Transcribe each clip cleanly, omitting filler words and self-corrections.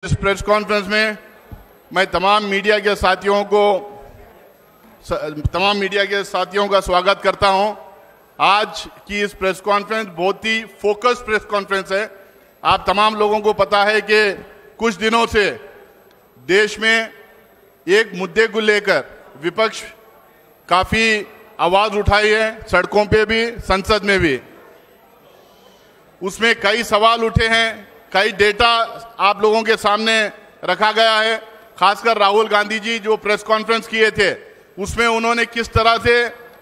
इस press conference में मैं तमाम मीडिया के साथियों का स्वागत करता हूं। आज की इस प्रेस कॉन्फ्रेंस बहुत ही फोकस प्रेस कॉन्फ्रेंस है। आप तमाम लोगों को पता है कि कुछ दिनों से देश में एक मुद्दे को लेकर विपक्ष काफी आवाज उठाई है, सड़कों पे भी, संसद में भी। उसमें कई सवाल उठे हैं, कई डेटा आप लोगों के सामने रखा गया है। खासकर राहुल गांधी जी जो प्रेस कॉन्फ्रेंस किए थे उसमें उन्होंने किस तरह से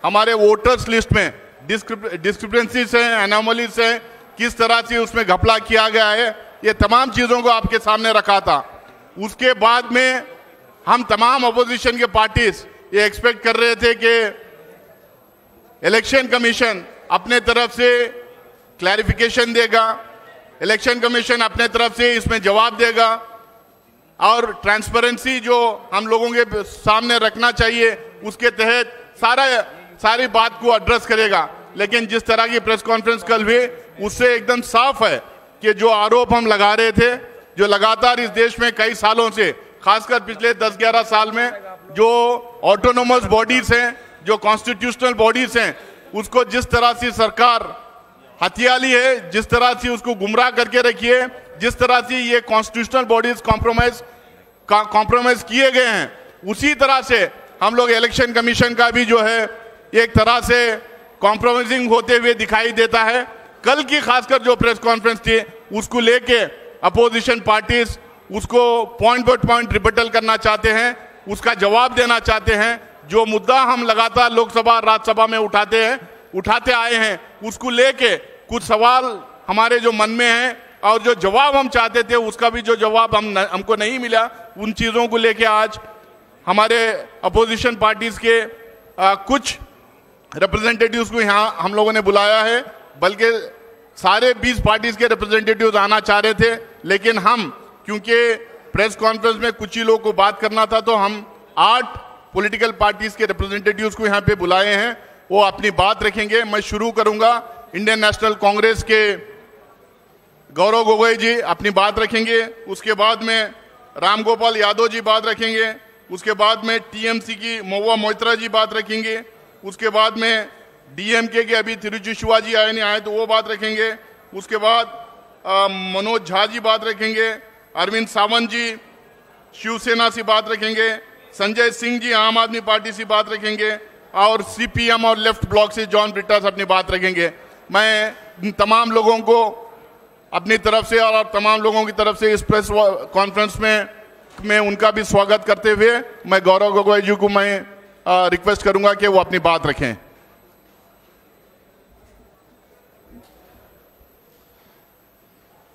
हमारे वोटर्स लिस्ट में डिस्क्रिपेंसीज है, एनोमलीज है, किस तरह से उसमें घपला किया गया है, ये तमाम चीजों को आपके सामने रखा था। उसके बाद में हम तमाम अपोजिशन के पार्टीज ये एक्सपेक्ट कर रहे थे कि इलेक्शन कमीशन अपने तरफ से क्लैरिफिकेशन देगा, इलेक्शन कमीशन अपने तरफ से इसमें जवाब देगा और ट्रांसपेरेंसी जो हम लोगों के सामने रखना चाहिए उसके तहत सारी बात को एड्रेस करेगा। लेकिन जिस तरह की प्रेस कॉन्फ्रेंस कल हुई उससे एकदम साफ है कि जो आरोप हम लगा रहे थे, जो लगातार इस देश में कई सालों से, खासकर पिछले 10-11 साल में जो ऑटोनोमस बॉडीज हैं, जो कॉन्स्टिट्यूशनल बॉडीज हैं, उसको जिस तरह से सरकार हथियाली है, जिस तरह से उसको गुमराह करके रखी है, जिस तरह से ये कॉन्स्टिट्यूशनल बॉडीज कॉम्प्रोमाइज किए गए हैं, उसी तरह से हम लोग इलेक्शन कमीशन का भी जो है एक तरह से कॉम्प्रोमाइजिंग होते हुए दिखाई देता है। कल की खासकर जो प्रेस कॉन्फ्रेंस थी उसको लेके अपोजिशन पार्टीज उसको पॉइंट बाय पॉइंट रिबटल करना चाहते हैं, उसका जवाब देना चाहते हैं। जो मुद्दा हम लगातार लोकसभा राज्यसभा में उठाते आए हैं उसको लेके कुछ सवाल हमारे जो मन में हैं और जो जवाब हम चाहते थे उसका भी जो जवाब हमको नहीं मिला, उन चीजों को लेके आज हमारे अपोजिशन पार्टीज के कुछ रिप्रेजेंटेटिव्स को यहाँ हम लोगों ने बुलाया है। बल्कि सारे 20 पार्टीज के रिप्रेजेंटेटिव्स आना चाह रहे थे, लेकिन हम क्योंकि प्रेस कॉन्फ्रेंस में कुछ ही लोग को बात करना था तो हम 8 पॉलिटिकल पार्टीज के रिप्रेजेंटेटिव्स को यहाँ पे बुलाए हैं। वो अपनी बात रखेंगे। मैं शुरू करूंगा, इंडियन नेशनल कांग्रेस के गौरव गोगोई जी अपनी बात रखेंगे, उसके बाद में राम गोपाल यादव जी बात रखेंगे, उसके बाद में टीएमसी की महुआ मोइत्रा जी बात रखेंगे, उसके बाद में डीएमके के अभी तिरुचि शिवाजी आए नहीं आए तो वो बात रखेंगे, उसके बाद मनोज झा जी बात रखेंगे, अरविंद सावंत जी शिवसेना से बात रखेंगे, संजय सिंह जी आम आदमी पार्टी से बात रखेंगे और सीपीएम और लेफ्ट ब्लॉक से जॉन ब्रिटास अपनी बात रखेंगे। मैं तमाम लोगों को अपनी तरफ से और तमाम लोगों की तरफ से इस प्रेस कॉन्फ्रेंस में उनका भी स्वागत करते हुए मैं गौरव गोगोई जी को मैं रिक्वेस्ट करूंगा कि वो अपनी बात रखें।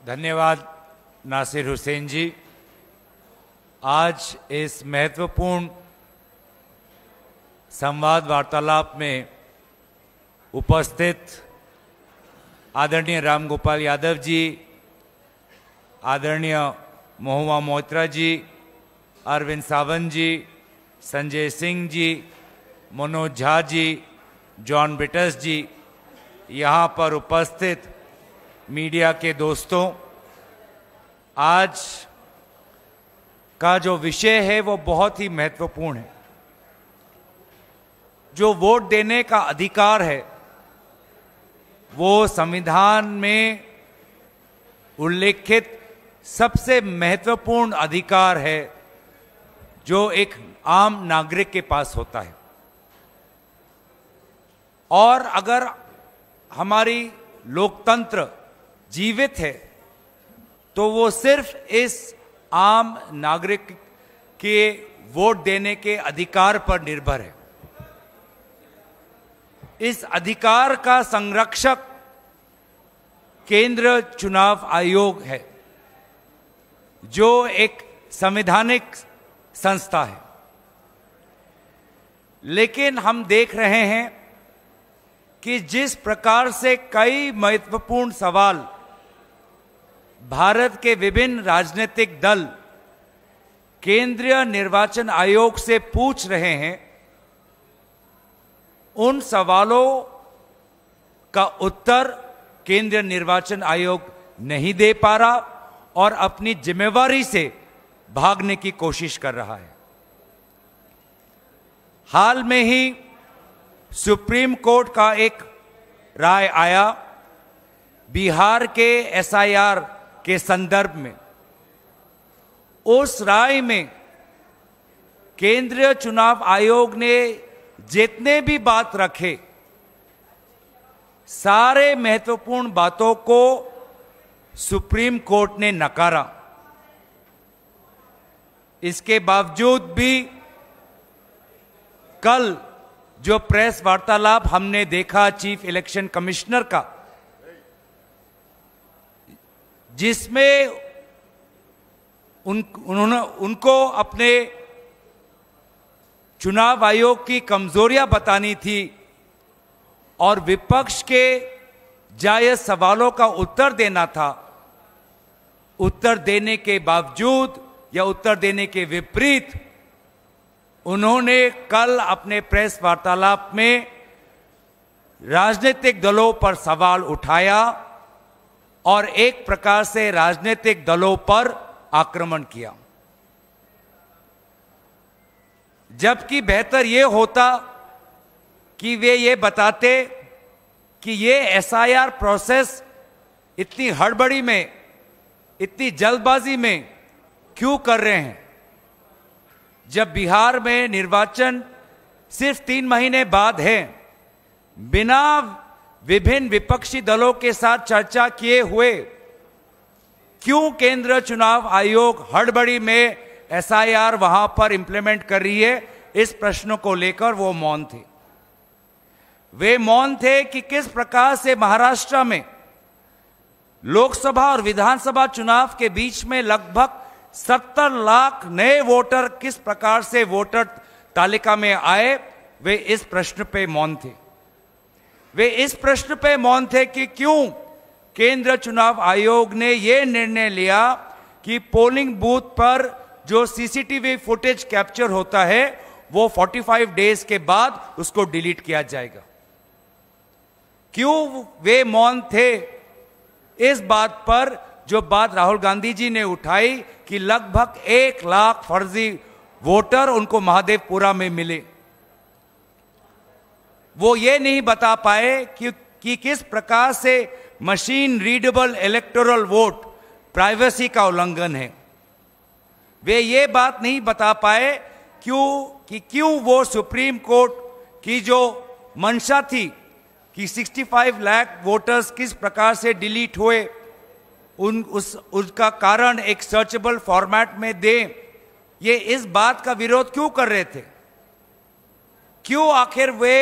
धन्यवाद नासिर हुसैन जी। आज इस महत्वपूर्ण संवाद वार्तालाप में उपस्थित आदरणीय राम गोपाल यादव जी, आदरणीय महुआ मोइत्रा जी, अरविंद सावंत जी, संजय सिंह जी, मनोज झा जी, जॉन ब्रिटास जी, यहाँ पर उपस्थित मीडिया के दोस्तों, आज का जो विषय है वो बहुत ही महत्वपूर्ण है। जो वोट देने का अधिकार है वो संविधान में उल्लेखित सबसे महत्वपूर्ण अधिकार है जो एक आम नागरिक के पास होता है। और अगर हमारी लोकतंत्र जीवित है तो वो सिर्फ इस आम नागरिक के वोट देने के अधिकार पर निर्भर है। इस अधिकार का संरक्षक केंद्र चुनाव आयोग है जो एक संवैधानिक संस्था है। लेकिन हम देख रहे हैं कि जिस प्रकार से कई महत्वपूर्ण सवाल भारत के विभिन्न राजनीतिक दल केंद्रीय निर्वाचन आयोग से पूछ रहे हैं, उन सवालों का उत्तर केंद्रीय निर्वाचन आयोग नहीं दे पा रहा और अपनी जिम्मेवारी से भागने की कोशिश कर रहा है। हाल में ही सुप्रीम कोर्ट का एक राय आया बिहार के एसआईआर के संदर्भ में। उस राय में केंद्रीय चुनाव आयोग ने जितने भी बात रखे, सारे महत्वपूर्ण बातों को सुप्रीम कोर्ट ने नकारा। इसके बावजूद भी कल जो प्रेस वार्तालाप हमने देखा चीफ इलेक्शन कमिश्नर का, जिसमें उनको अपने चुनाव आयोग की कमजोरियां बतानी थी और विपक्ष के जायज सवालों का उत्तर देना था, उत्तर देने के बावजूद या उत्तर देने के विपरीत उन्होंने कल अपने प्रेस वार्तालाप में राजनीतिक दलों पर सवाल उठाया और एक प्रकार से राजनीतिक दलों पर आक्रमण किया। जबकि बेहतर यह होता कि वे ये बताते कि ये एसआईआर प्रोसेस इतनी हड़बड़ी में, इतनी जल्दबाजी में क्यों कर रहे हैं, जब बिहार में निर्वाचन सिर्फ 3 महीने बाद है। बिना विभिन्न विपक्षी दलों के साथ चर्चा किए हुए क्यों केंद्रीय चुनाव आयोग हड़बड़ी में एसआईआर वहां पर इंप्लीमेंट कर रही है, इस प्रश्न को लेकर वो मौन थे। वे मौन थे कि किस प्रकार से महाराष्ट्र में लोकसभा और विधानसभा चुनाव के बीच में लगभग 70 लाख नए वोटर किस प्रकार से वोटर तालिका में आए, वे इस प्रश्न पे मौन थे। वे इस प्रश्न पे मौन थे कि क्यों केंद्रीय चुनाव आयोग ने यह निर्णय लिया कि पोलिंग बूथ पर जो सीसीटीवी फुटेज कैप्चर होता है वो 45 डेज के बाद उसको डिलीट किया जाएगा। क्यों वे मौन थे इस बात पर जो बात राहुल गांधी जी ने उठाई कि लगभग 1 लाख फर्जी वोटर उनको महादेवपुरा में मिले। वो ये नहीं बता पाए कि किस प्रकार से machine readable electoral vote privacy का उल्लंघन है। वे ये बात नहीं बता पाए क्यों वो सुप्रीम कोर्ट की जो मंशा थी कि 65 लाख वोटर्स किस प्रकार से डिलीट हुए, उसका कारण एक सर्चेबल फॉर्मेट में दें, ये इस बात का विरोध क्यों कर रहे थे? क्यों आखिर वे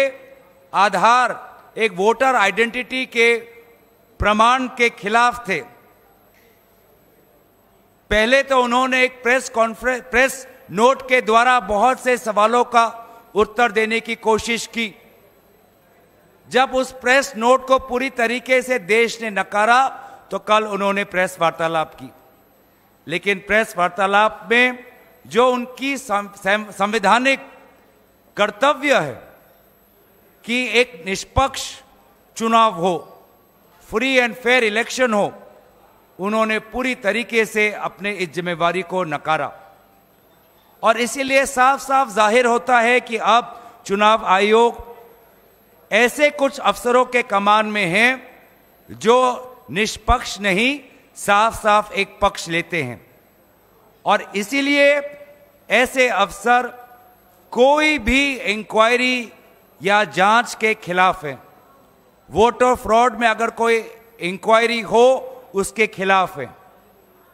आधार एक वोटर आइडेंटिटी के प्रमाण के खिलाफ थे? पहले तो उन्होंने एक प्रेस नोट के द्वारा बहुत से सवालों का उत्तर देने की कोशिश की। जब उस प्रेस नोट को पूरी तरीके से देश ने नकारा तो कल उन्होंने प्रेस वार्तालाप की। लेकिन प्रेस वार्तालाप में जो उनकी संवैधानिक कर्तव्य है कि एक निष्पक्ष चुनाव हो, फ्री एंड फेयर इलेक्शन हो, उन्होंने पूरी तरीके से अपने इस जिम्मेवारी को नकारा। और इसीलिए साफ साफ जाहिर होता है कि अब चुनाव आयोग ऐसे कुछ अफसरों के कमान में हैं जो निष्पक्ष नहीं, साफ साफ एक पक्ष लेते हैं। और इसीलिए ऐसे अफसर कोई भी इंक्वायरी या जांच के खिलाफ हैं। वोटर फ्रॉड में अगर कोई इंक्वायरी हो उसके खिलाफ है।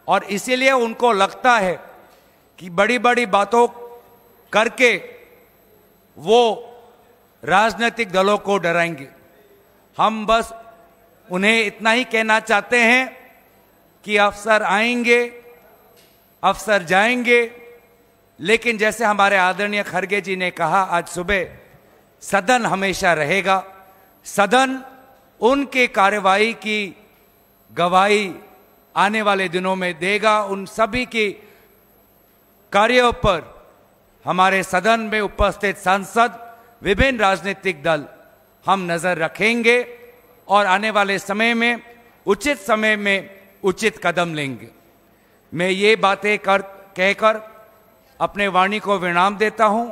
और इसीलिए उनको लगता है कि बड़ी बड़ी बातों करके वो राजनीतिक दलों को डराएंगे। हम बस उन्हें इतना ही कहना चाहते हैं कि अफसर आएंगे, अफसर जाएंगे, लेकिन जैसे हमारे आदरणीय खड़गे जी ने कहा आज सुबह, सदन हमेशा रहेगा। सदन उनके कार्यवाही की गवाही आने वाले दिनों में देगा। उन सभी की कार्यों पर हमारे सदन में उपस्थित सांसद, विभिन्न राजनीतिक दल हम नजर रखेंगे और आने वाले समय में उचित कदम लेंगे। मैं ये बातें कहकर अपने वाणी को विराम देता हूं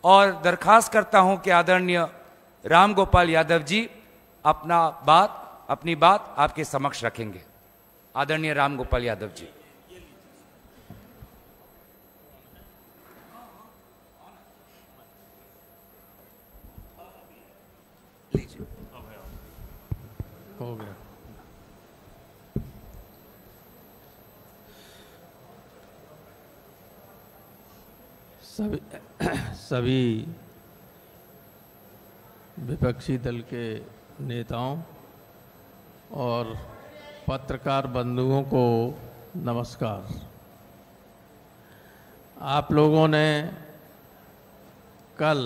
और दरखास्त करता हूं कि आदरणीय राम गोपाल यादव जी अपनी बात आपके समक्ष रखेंगे। आदरणीय राम गोपाल यादव जी। हो गया। सभी विपक्षी दल के नेताओं और पत्रकार बंधुओं को नमस्कार। आप लोगों ने कल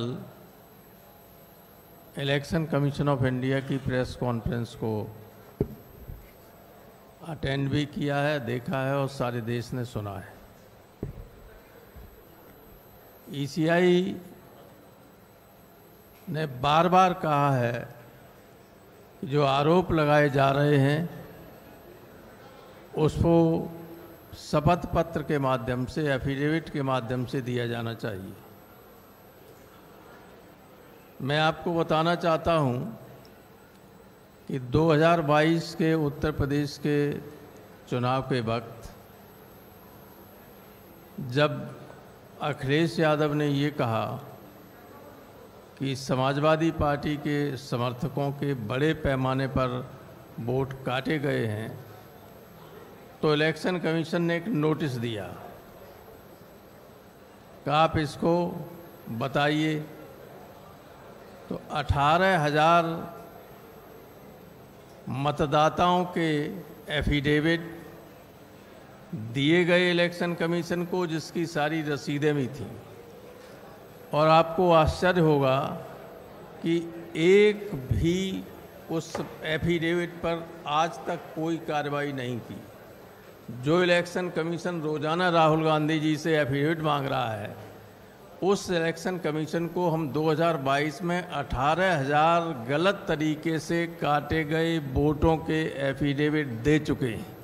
इलेक्शन कमीशन ऑफ इंडिया की प्रेस कॉन्फ्रेंस को अटेंड भी किया है, देखा है और सारे देश ने सुना है। ईसीआई ने बार बार कहा है कि जो आरोप लगाए जा रहे हैं उसको शपथ पत्र के माध्यम से, एफिडेविट के माध्यम से दिया जाना चाहिए। मैं आपको बताना चाहता हूं कि 2022 के उत्तर प्रदेश के चुनाव के वक्त जब अखिलेश यादव ने ये कहा कि समाजवादी पार्टी के समर्थकों के बड़े पैमाने पर वोट काटे गए हैं, तो इलेक्शन कमीशन ने एक नोटिस दिया कि आप इसको बताइए। तो 18,000 मतदाताओं के एफिडेविट दिए गए इलेक्शन कमीशन को, जिसकी सारी रसीदें भी थीं। और आपको आश्चर्य होगा कि एक भी उस एफिडेविट पर आज तक कोई कार्रवाई नहीं की। जो इलेक्शन कमीशन रोजाना राहुल गांधी जी से एफिडेविट मांग रहा है, उस इलेक्शन कमीशन को हम 2022 में 18,000 गलत तरीके से काटे गए वोटों के एफिडेविट दे चुके हैं।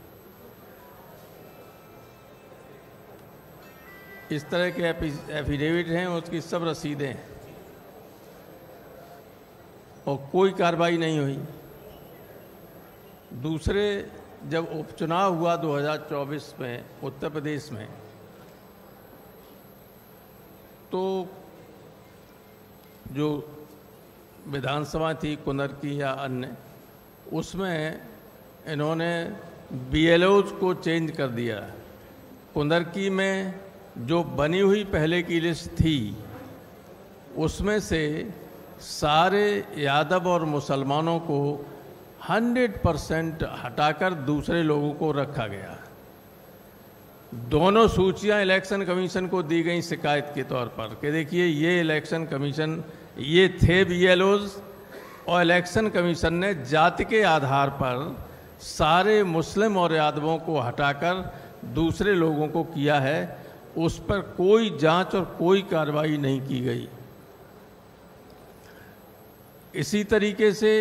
इस तरह के एफिडेविट हैं, उसकी सब रसीदें हैं और कोई कार्रवाई नहीं हुई। दूसरे, जब उपचुनाव हुआ 2024 में उत्तर प्रदेश में, तो जो विधानसभा थी कुंदर की या अन्य, उसमें इन्होंने बीएलओज को चेंज कर दिया। कुंदर की में जो बनी हुई पहले की लिस्ट थी, उसमें से सारे यादव और मुसलमानों को 100% हटाकर दूसरे लोगों को रखा गया। दोनों सूचियां इलेक्शन कमीशन को दी गई शिकायत के तौर पर कि देखिए ये इलेक्शन कमीशन, ये थे बीएलओज, और इलेक्शन कमीशन ने जाति के आधार पर सारे मुस्लिम और यादवों को हटाकर दूसरे लोगों को किया है। उस पर कोई जांच और कोई कार्रवाई नहीं की गई। इसी तरीके से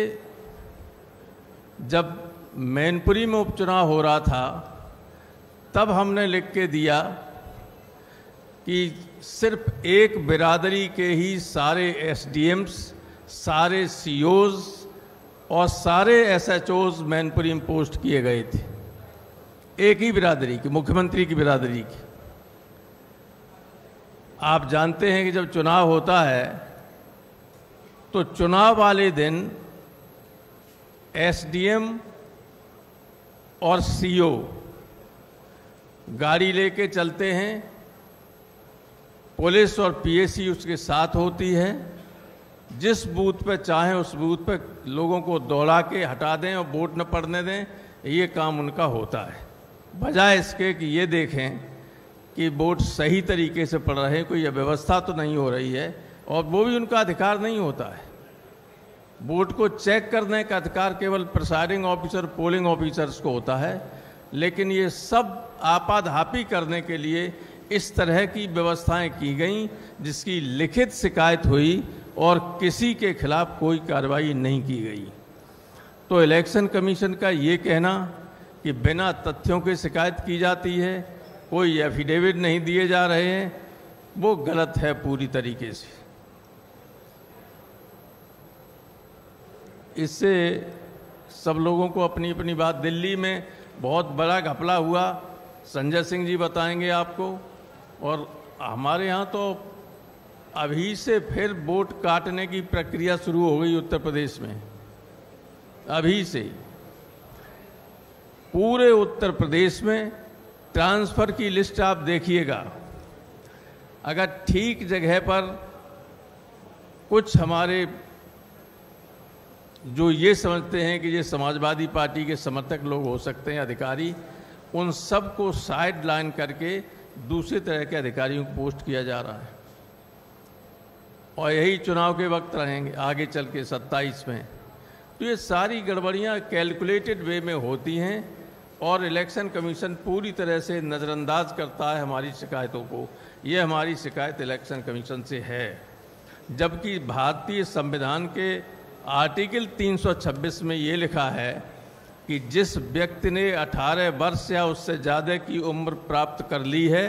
जब मैनपुरी में उपचुनाव हो रहा था, तब हमने लिख के दिया कि सिर्फ एक बिरादरी के ही सारे एसडीएम्स, सारे सीओज और सारे एसएचओज मैनपुरी में पोस्ट किए गए थे, एक ही बिरादरी की, मुख्यमंत्री की बिरादरी की। आप जानते हैं कि जब चुनाव होता है तो चुनाव वाले दिन एसडीएम और सीओ गाड़ी लेके चलते हैं, पुलिस और पीएसी उसके साथ होती है। जिस बूथ पे चाहें उस बूथ पे लोगों को दौड़ा के हटा दें और वोट न पड़ने दें, ये काम उनका होता है। बजाय इसके कि ये देखें कि वोट सही तरीके से पड़ रहे हैं, कोई अव्यवस्था तो नहीं हो रही है, और वो भी उनका अधिकार नहीं होता है। वोट को चेक करने का अधिकार केवल प्रिसाइडिंग ऑफिसर, पोलिंग ऑफिसर्स को होता है। लेकिन ये सब आपाधापी करने के लिए इस तरह की व्यवस्थाएं की गई, जिसकी लिखित शिकायत हुई और किसी के खिलाफ कोई कार्रवाई नहीं की गई। तो इलेक्शन कमीशन का ये कहना कि बिना तथ्यों की शिकायत की जाती है, कोई एफिडेविट नहीं दिए जा रहे हैं, वो गलत है पूरी तरीके से। इससे सब लोगों को अपनी अपनी बात, दिल्ली में बहुत बड़ा घपला हुआ, संजय सिंह जी बताएंगे आपको। और हमारे यहाँ तो अभी से फिर वोट काटने की प्रक्रिया शुरू हो गई उत्तर प्रदेश में। अभी से पूरे उत्तर प्रदेश में ट्रांसफ़र की लिस्ट आप देखिएगा। अगर ठीक जगह पर कुछ हमारे जो ये समझते हैं कि ये समाजवादी पार्टी के समर्थक लोग हो सकते हैं अधिकारी, उन सब को साइड लाइन करके दूसरे तरह के अधिकारियों को पोस्ट किया जा रहा है। और यही चुनाव के वक्त रहेंगे आगे चल के 27 में। तो ये सारी गड़बड़ियाँ कैलकुलेटेड वे में होती हैं और इलेक्शन कमीशन पूरी तरह से नज़रअंदाज करता है हमारी शिकायतों को। ये हमारी शिकायत इलेक्शन कमीशन से है, जबकि भारतीय संविधान के आर्टिकल 326 में ये लिखा है कि जिस व्यक्ति ने 18 वर्ष या उससे ज़्यादा की उम्र प्राप्त कर ली है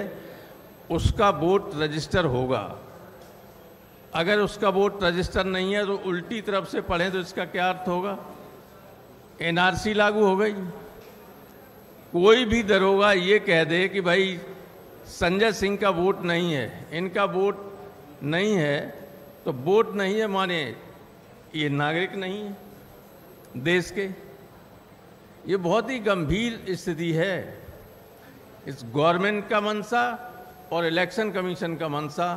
उसका वोट रजिस्टर होगा। अगर उसका वोट रजिस्टर नहीं है तो उल्टी तरफ से पढ़ें तो इसका क्या अर्थ होगा? एनआरसी लागू हो गई। कोई भी दरोगा ये कह दे कि भाई संजय सिंह का वोट नहीं है, इनका वोट नहीं है, तो वोट नहीं है माने ये नागरिक नहीं है देश के। ये बहुत ही गंभीर स्थिति है। इस गवर्नमेंट का मंशा और इलेक्शन कमीशन का मंशा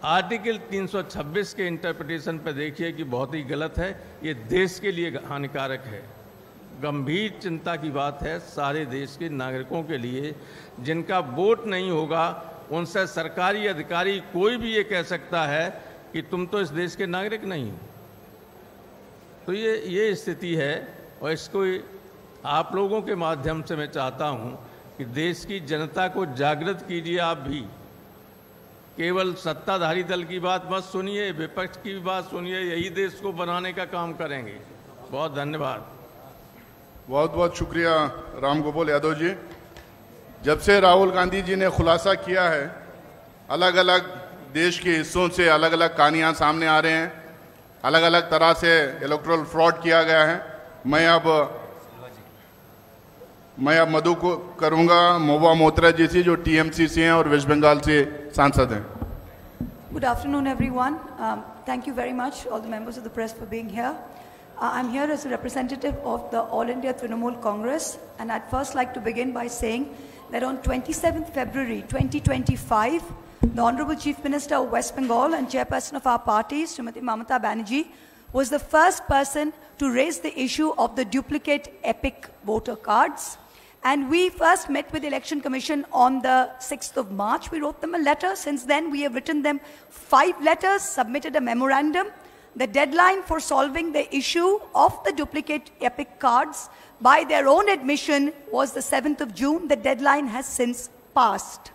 आर्टिकल 326 के इंटरप्रिटेशन पर देखिए कि बहुत ही गलत है। ये देश के लिए हानिकारक है। गंभीर चिंता की बात है सारे देश के नागरिकों के लिए। जिनका वोट नहीं होगा उनसे सरकारी अधिकारी कोई भी ये कह सकता है कि तुम तो इस देश के नागरिक नहीं हो। तो ये स्थिति है और इसको आप लोगों के माध्यम से मैं चाहता हूं कि देश की जनता को जागृत कीजिए। आप भी केवल सत्ताधारी दल की बात मत सुनिए, विपक्ष की भी बात सुनिए। यही देश को बनाने का काम करेंगे। बहुत धन्यवाद। बहुत बहुत शुक्रिया राम गोपाल यादव जी। जब से राहुल गांधी जी ने खुलासा किया है, अलग अलग देश के हिस्सों से अलग अलग कहानियां सामने आ रहे हैं, अलग अलग तरह से इलेक्टोरल फ्रॉड किया गया है। मैं अब मधु को करूंगा, महुआ मोइत्रा जी से, जो टीएमसी से हैं और वेस्ट बंगाल से सांसद हैं। Good afternoon, everyone. Thank you very much, all the members of the press, for being here. I'm here as a representative of the All India Trinamool Congress, and I'd first like to begin by saying that on 27th February 2025, the Honorable Chief Minister of West Bengal and chairperson of our party, Srimati Mamata Banerjee, was the first person to raise the issue of the duplicate EPIC voter cards. And we first met with the Election Commission on the 6th of March. We wrote them a letter. Since then, we have written them 5 letters, submitted a memorandum. The deadline for solving the issue of the duplicate EPIC cards, by their own admission, was the 7th of June. The deadline has since passed.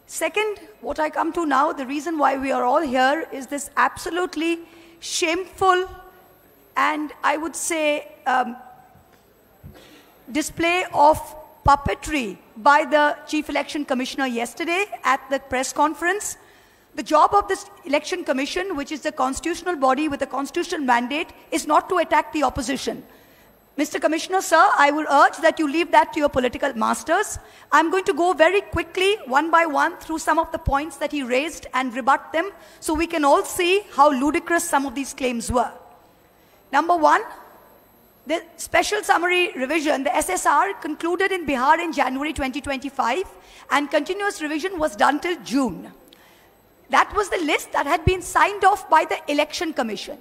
Second, what I come to now, the reason why we are all here is this absolutely shameful and I would say display of puppetry by the Chief Election Commissioner yesterday at the press conference. The job of this Election Commission, which is the constitutional body with a constitutional mandate, is not to attack the opposition. Mr. Commissioner, sir, I would urge that you leave that to your political masters. I'm going to go very quickly, one by one, through some of the points that he raised and rebut them so we can all see how ludicrous some of these claims were. Number one, the special summary revision, the SSR, concluded in Bihar in January 2025 and continuous revision was done till June. That was the list that had been signed off by the Election Commission.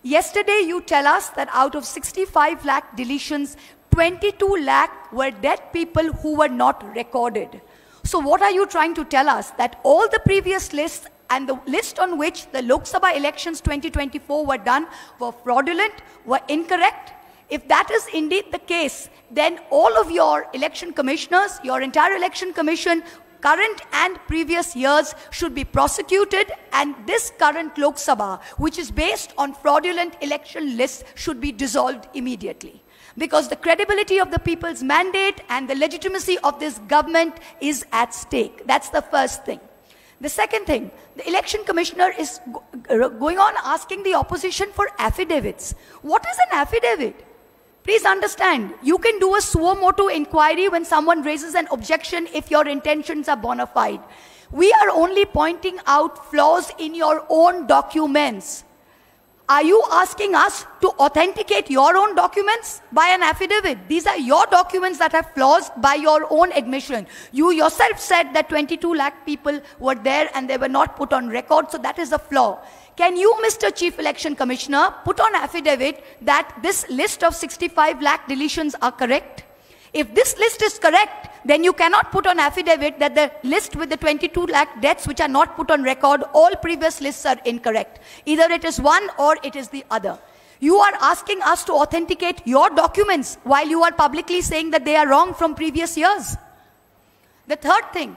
Yesterday, you tell us that out of 65 lakh deletions, 22 lakh were dead people who were not recorded. So what are you trying to tell us? That all the previous lists and the list on which the Lok Sabha elections 2024 were done were fraudulent, were incorrect? If that is indeed the case, then all of your election commissioners, your entire election commission, current and previous years, should be prosecuted, and this current Lok Sabha, which is based on fraudulent election lists, should be dissolved immediately. because the credibility of the people's mandate and the legitimacy of this government is at stake. That's the first thing. The second thing, the election commissioner is going on asking the opposition for affidavits. What is an affidavit? Please understand, you can do a suo motu inquiry when someone raises an objection if your intentions are bona fide. We are only pointing out flaws in your own documents. Are you asking us to authenticate your own documents by an affidavit? These are your documents that have flaws by your own admission. You yourself said that 22 lakh people were there and they were not put on record, so that is a flaw. Can you, Mr. Chief Election Commissioner, put on affidavit that this list of 65 lakh deletions are correct? If this list is correct, then you cannot put on affidavit that the list with the 22 lakh deaths which are not put on record, all previous lists are incorrect. Either it is one or it is the other. You are asking us to authenticate your documents while you are publicly saying that they are wrong from previous years. The third thing,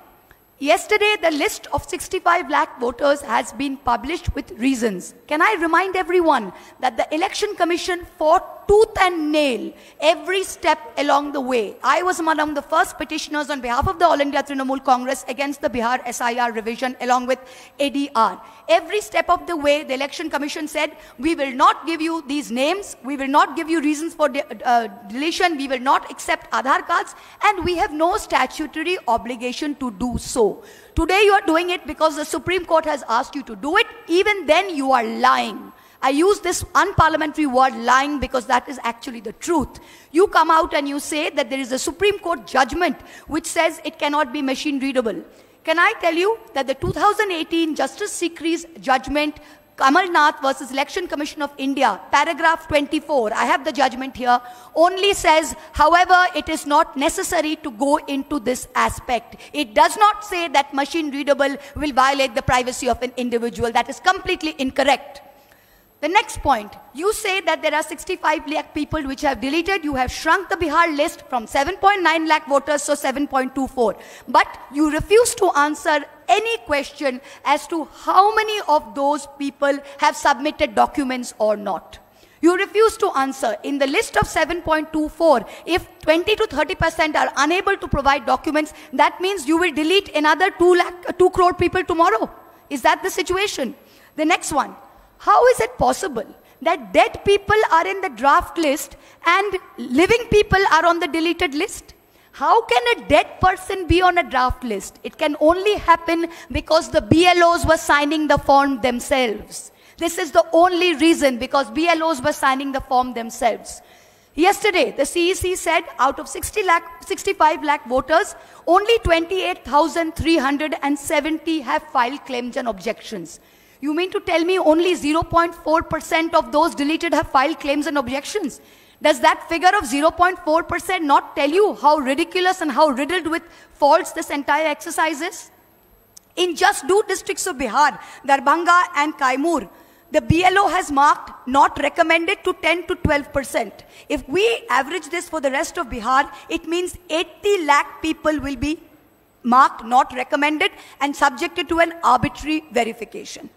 yesterday the list of 65 lakh voters has been published with reasons. Can I remind everyone that the Election Commission fought tooth and nail every step along the way. I was among the first petitioners on behalf of the All India Trinamool Congress against the Bihar SIR revision along with ADR. Every step of the way, the Election Commission said, we will not give you these names, we will not give you reasons for deletion, we will not accept Aadhaar cards, and we have no statutory obligation to do so. Today you are doing it because the Supreme Court has asked you to do it. Even then you are lying. I use this unparliamentary word lying because that is actually the truth. You come out and you say that there is a Supreme Court judgment which says it cannot be machine readable. Can I tell you that the 2018 Justice Sikri's judgment, Kamal Nath versus Election Commission of India, paragraph 24, I have the judgment here, only says, however, it is not necessary to go into this aspect. It does not say that machine readable will violate the privacy of an individual. That is completely incorrect. The next point, you say that there are 65 lakh people which have deleted. You have shrunk the Bihar list from 7.9 lakh voters, so 7.24. But you refuse to answer any question as to how many of those people have submitted documents or not. You refuse to answer. In the list of 7.24, if 20 to 30% are unable to provide documents, that means you will delete another 2 crore people tomorrow. Is that the situation? The next one. How is it possible that dead people are in the draft list and living people are on the deleted list? How can a dead person be on a draft list? It can only happen because the BLOs were signing the form themselves. This is the only reason, because BLOs were signing the form themselves. Yesterday, the CEC said out of 65 lakh voters, only 28,370 have filed claims and objections. You mean to tell me only 0.4% of those deleted have filed claims and objections? Does that figure of 0.4% not tell you how ridiculous and how riddled with faults this entire exercise is? In just 2 districts of Bihar, Darbhanga and Kaimur, the BLO has marked not recommended to 10 to 12%. If we average this for the rest of Bihar, it means 80 lakh people will be marked not recommended and subjected to an arbitrary verification.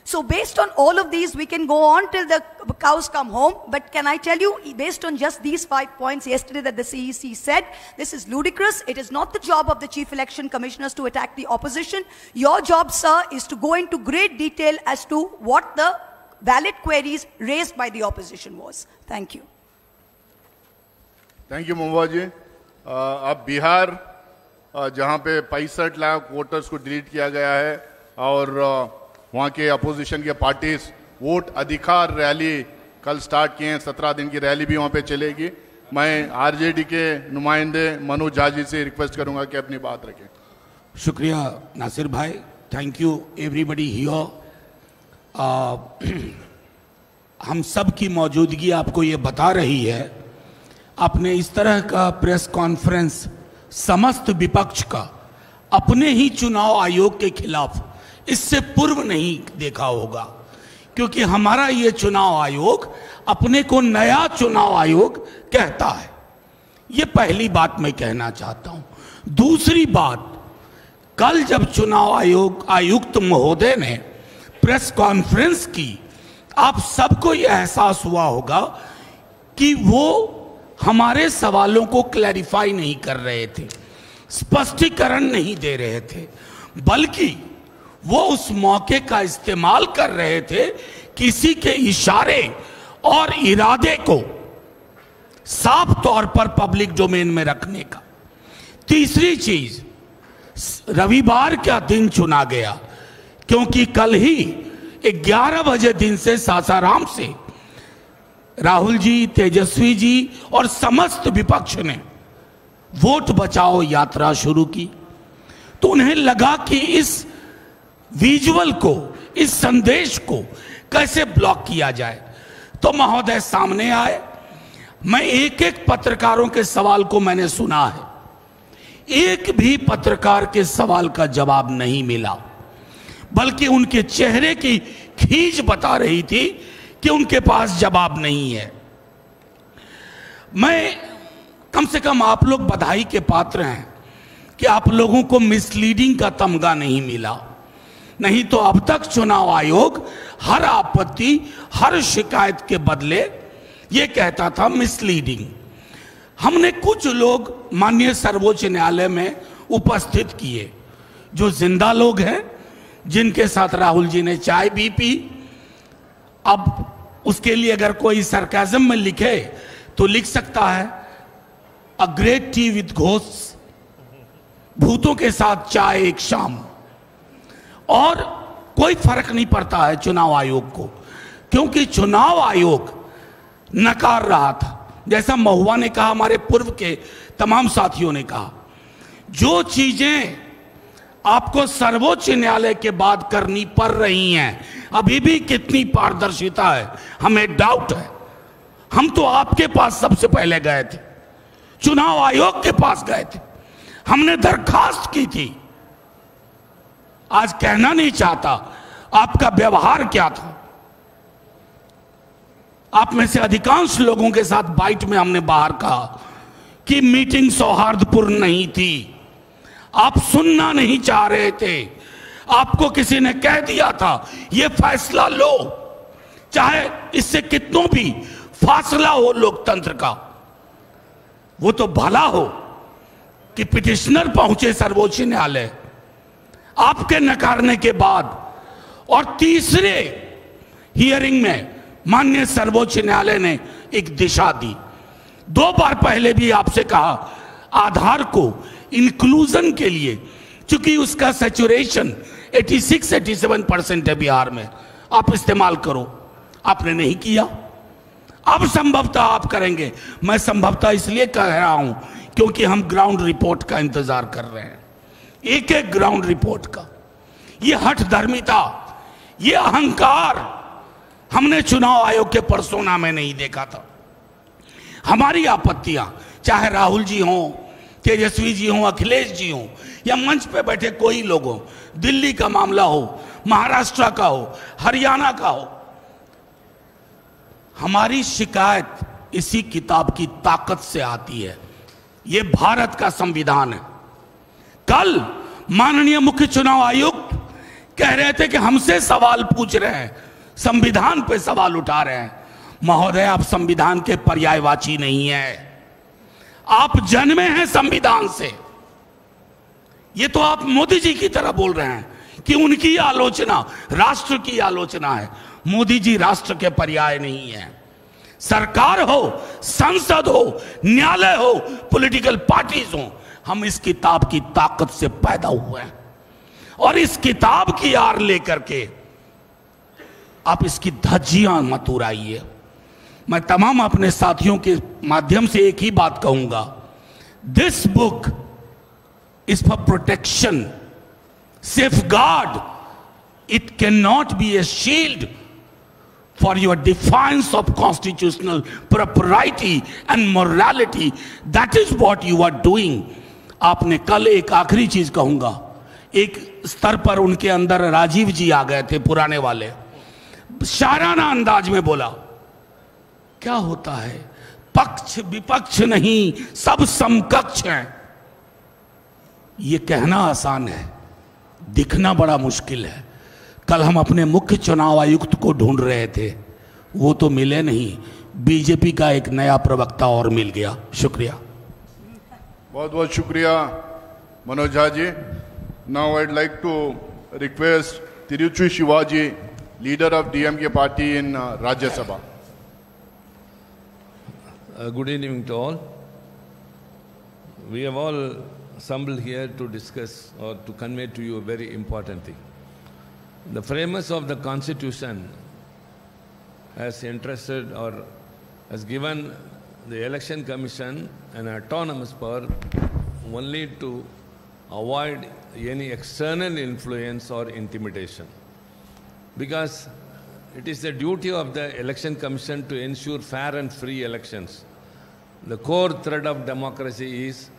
So based on all of these, we can go on till the cows come home. But can I tell you, based on just these 5 points yesterday that the CEC said, this is ludicrous. It is not the job of the Chief Election Commissioners to attack the opposition. Your job, sir, is to go into great detail as to what the valid queries raised by the opposition was. Thank you. Thank you, Mahbub ji. अब बिहार जहाँ पे 65 lakh voters को delete किया गया है और वहाँ के अपोजिशन के पार्टीज वोट अधिकार रैली कल स्टार्ट किए हैं, 17 दिन की रैली भी वहाँ पे चलेगी. मैं आरजेडी के नुमाइंदे मनोज झा जी से रिक्वेस्ट करूंगा कि अपनी बात रखें. शुक्रिया नासिर भाई, थैंक यू एवरीबॉडी हियर. हम सब की मौजूदगी आपको ये बता रही है, आपने इस तरह का प्रेस कॉन्फ्रेंस समस्त विपक्ष का अपने ही चुनाव आयोग के खिलाफ इससे पूर्व नहीं देखा होगा, क्योंकि हमारा ये चुनाव आयोग अपने को नया चुनाव आयोग कहता है. ये पहली बात मैं कहना चाहता हूं. दूसरी बात, कल जब चुनाव आयोग आयुक्त महोदय ने प्रेस कॉन्फ्रेंस की, आप सबको यह एहसास हुआ होगा कि वो हमारे सवालों को क्लैरिफाई नहीं कर रहे थे, स्पष्टीकरण नहीं दे रहे थे, बल्कि वो उस मौके का इस्तेमाल कर रहे थे किसी के इशारे और इरादे को साफ तौर पर पब्लिक डोमेन में रखने का। तीसरी चीज, रविवार का दिन चुना गया क्योंकि कल ही 11 बजे दिन से सासाराम से राहुल जी, तेजस्वी जी और समस्त विपक्ष ने वोट बचाओ यात्रा शुरू की। तो उन्हें लगा कि इस विजुअल को, इस संदेश को कैसे ब्लॉक किया जाए। तो महोदय सामने आए। मैं एक एक पत्रकारों के सवाल को मैंने सुना है, एक भी पत्रकार के सवाल का जवाब नहीं मिला, बल्कि उनके चेहरे की खींच बता रही थी कि उनके पास जवाब नहीं है। मैं कम से कम आप लोग बधाई के पात्र हैं कि आप लोगों को मिसलीडिंग का तमगा नहीं मिला। नहीं तो अब तक चुनाव आयोग हर आपत्ति, हर शिकायत के बदले ये कहता था मिसलीडिंग। हमने कुछ लोग माननीय सर्वोच्च न्यायालय में उपस्थित किए, जो जिंदा लोग हैं, जिनके साथ राहुल जी ने चाय भी पी। अब उसके लिए अगर कोई सरकाज़म में लिखे तो लिख सकता है a great T with ghost, भूतों के साथ चाय एक शाम। और कोई फर्क नहीं पड़ता है चुनाव आयोग को, क्योंकि चुनाव आयोग नकार रहा था। जैसा महुआ ने कहा, हमारे पूर्व के तमाम साथियों ने कहा, जो चीजें आपको सर्वोच्च न्यायालय के बाद करनी पड़ रही हैं, अभी भी कितनी पारदर्शिता है हमें डाउट है। हम तो आपके पास सबसे पहले गए थे, चुनाव आयोग के पास गए थे, हमने दरखास्त की थी। आज कहना नहीं चाहता आपका व्यवहार क्या था। आप में से अधिकांश लोगों के साथ बाइट में हमने बाहर कहा कि मीटिंग सौहार्दपूर्ण नहीं थी, आप सुनना नहीं चाह रहे थे। आपको किसी ने कह दिया था यह फैसला लो, चाहे इससे कितनों भी फासला हो लोकतंत्र का। वो तो भला हो कि पिटिशनर पहुंचे सर्वोच्च न्यायालय आपके नकारने के बाद, और तीसरे हियरिंग में माननीय सर्वोच्च न्यायालय ने एक दिशा दी। 2 बार पहले भी आपसे कहा आधार को इंक्लूजन के लिए, चूंकि उसका सैचुरेशन 86-87% है बिहार में, आप इस्तेमाल करो। आपने नहीं किया। अब संभवतः आप करेंगे। मैं संभवतः इसलिए कह रहा हूं क्योंकि हम ग्राउंड रिपोर्ट का इंतजार कर रहे हैं, एक एक ग्राउंड रिपोर्ट का। ये हठधर्मिता, ये अहंकार हमने चुनाव आयोग के पर्सोना में नहीं देखा था। हमारी आपत्तियां, चाहे राहुल जी हों, तेजस्वी जी हों, अखिलेश जी हों, या मंच पे बैठे कोई लोग हों, दिल्ली का मामला हो, महाराष्ट्र का हो, हरियाणा का हो, हमारी शिकायत इसी किताब की ताकत से आती है। ये भारत का संविधान है। कल माननीय मुख्य चुनाव आयुक्त कह रहे थे कि हमसे सवाल पूछ रहे हैं, संविधान पे सवाल उठा रहे हैं। महोदय, आप संविधान के पर्यायवाची नहीं है, आप जन्मे हैं संविधान से। ये तो आप मोदी जी की तरह बोल रहे हैं कि उनकी आलोचना राष्ट्र की आलोचना है। मोदी जी राष्ट्र के पर्याय नहीं है। सरकार हो, संसद हो, न्यायालय हो, पॉलिटिकल पार्टीज हो, हम इस किताब की ताकत से पैदा हुए हैं। और इस किताब की आड़ लेकर के आप इसकी धज्जियां मत उड़ाइए। मैं तमाम अपने साथियों के माध्यम से एक ही बात कहूंगा, this book is for protection, safeguard, it can not be A shield for your defiance of constitutional propriety and morality. That is what you are doing. आपने कल एक आखिरी चीज कहूंगा, एक स्तर पर उनके अंदर राजीव जी आ गए थे, पुराने वाले, शाराना अंदाज में बोला क्या होता है, पक्ष विपक्ष नहीं, सब समकक्ष हैं। ये कहना आसान है, दिखना बड़ा मुश्किल है। कल हम अपने मुख्य चुनाव आयुक्त को ढूंढ रहे थे, वो तो मिले नहीं, बीजेपी का एक नया प्रवक्ता और मिल गया। शुक्रिया। बहुत बहुत शुक्रिया Manoj Jha ji. Now I'd like to request Tiruchi Shivaji, leader of DMK party in Rajya Sabha. Good evening to all. We have all assembled here to discuss or to convey to you a very important thing. The framers of the Constitution has interested or has given the Election Commission an autonomous power only to avoid any external influence or intimidation. Because it is the duty of the Election Commission to ensure fair and free elections. The core thread of democracy is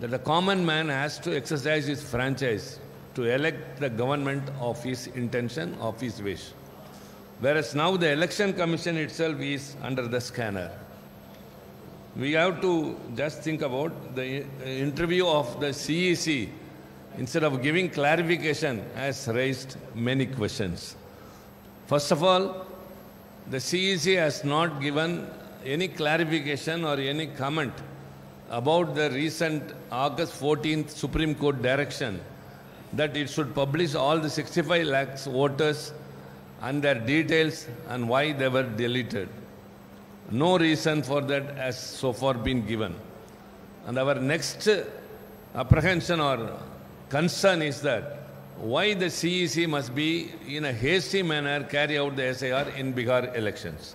that the common man has to exercise his franchise to elect the government of his intention, of his wish. Whereas now the Election Commission itself is under the scanner. We have to just think about the interview of the CEC, instead of giving clarification, has raised many questions. First of all, the CEC has not given any clarification or any comment about the recent August 14th Supreme Court direction that it should publish all the 65 lakhs voters and their details and why they were deleted. No reason for that has so far been given. And our next apprehension or concern is that why the CEC must be in a hasty manner carry out the SIR in Bihar elections.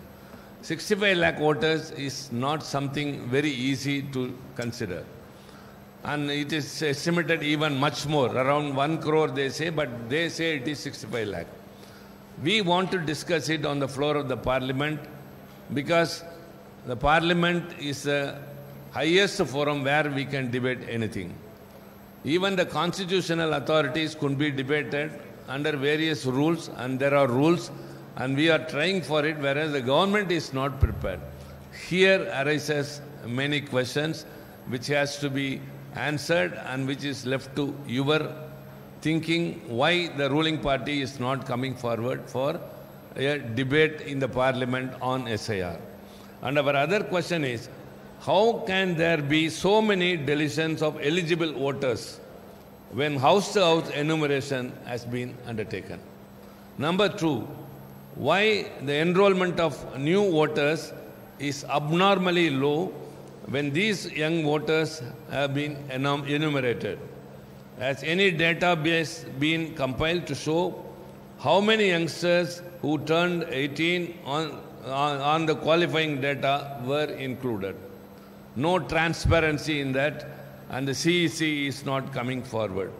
65 lakh voters is not something very easy to consider. And it is estimated even much more, around 1 crore they say, but they say it is 65 lakh. We want to discuss it on the floor of the parliament because the parliament is the highest forum where we can debate anything. Even the constitutional authorities could be debated under various rules, and there are rules, and we are trying for it, whereas the government is not prepared. Here arises many questions which has to be answered and which is left to your thinking why the ruling party is not coming forward for a debate in the parliament on SIR. And our other question is, how can there be so many deletions of eligible voters when house-to-house enumeration has been undertaken? Number two, why the enrollment of new voters is abnormally low when these young voters have been enumerated? Has any database been compiled to show how many youngsters who turned 18 on the qualifying data were included? No transparency in that, and the CEC is not coming forward.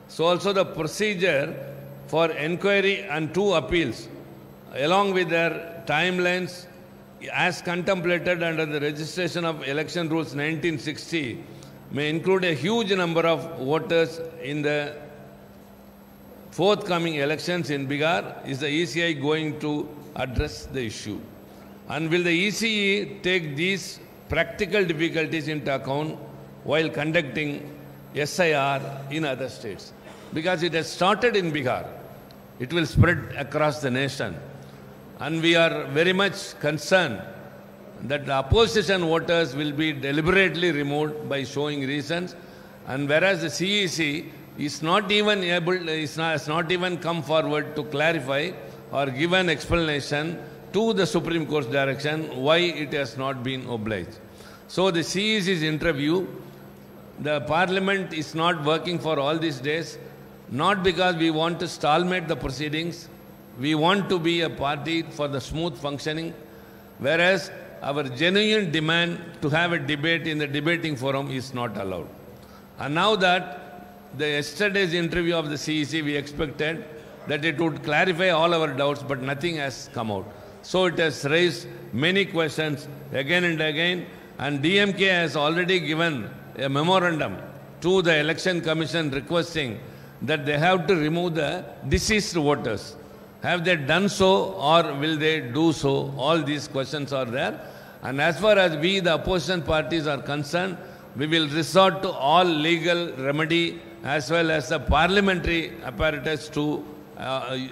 So also the procedure for inquiry and 2 appeals, along with their timelines, as contemplated under the Registration of Election Rules 1960, may include a huge number of voters in the forthcoming elections in Bihar. Is the ECI going to address the issue? And will the ECE take these practical difficulties into account while conducting SIR in other states? Because it has started in Bihar, it will spread across the nation. And we are very much concerned that the opposition voters will be deliberately removed by showing reasons, and whereas the CEC is not even has not even come forward to clarify or give an explanation to the Supreme Court's direction why it has not been obliged. So the CEC's interview, the Parliament is not working for all these days, not because we want to stalemate the proceedings. We want to be a party for the smooth functioning, whereas our genuine demand to have a debate in the debating forum is not allowed. And now that the yesterday's interview of the CEC, we expected that it would clarify all our doubts, but nothing has come out. So it has raised many questions again and again, and DMK has already given a memorandum to the Election Commission requesting that they have to remove the deceased voters. Have they done so, or will they do so? All these questions are there. And as far as we, the opposition parties, are concerned, we will resort to all legal remedy as well as the parliamentary apparatus to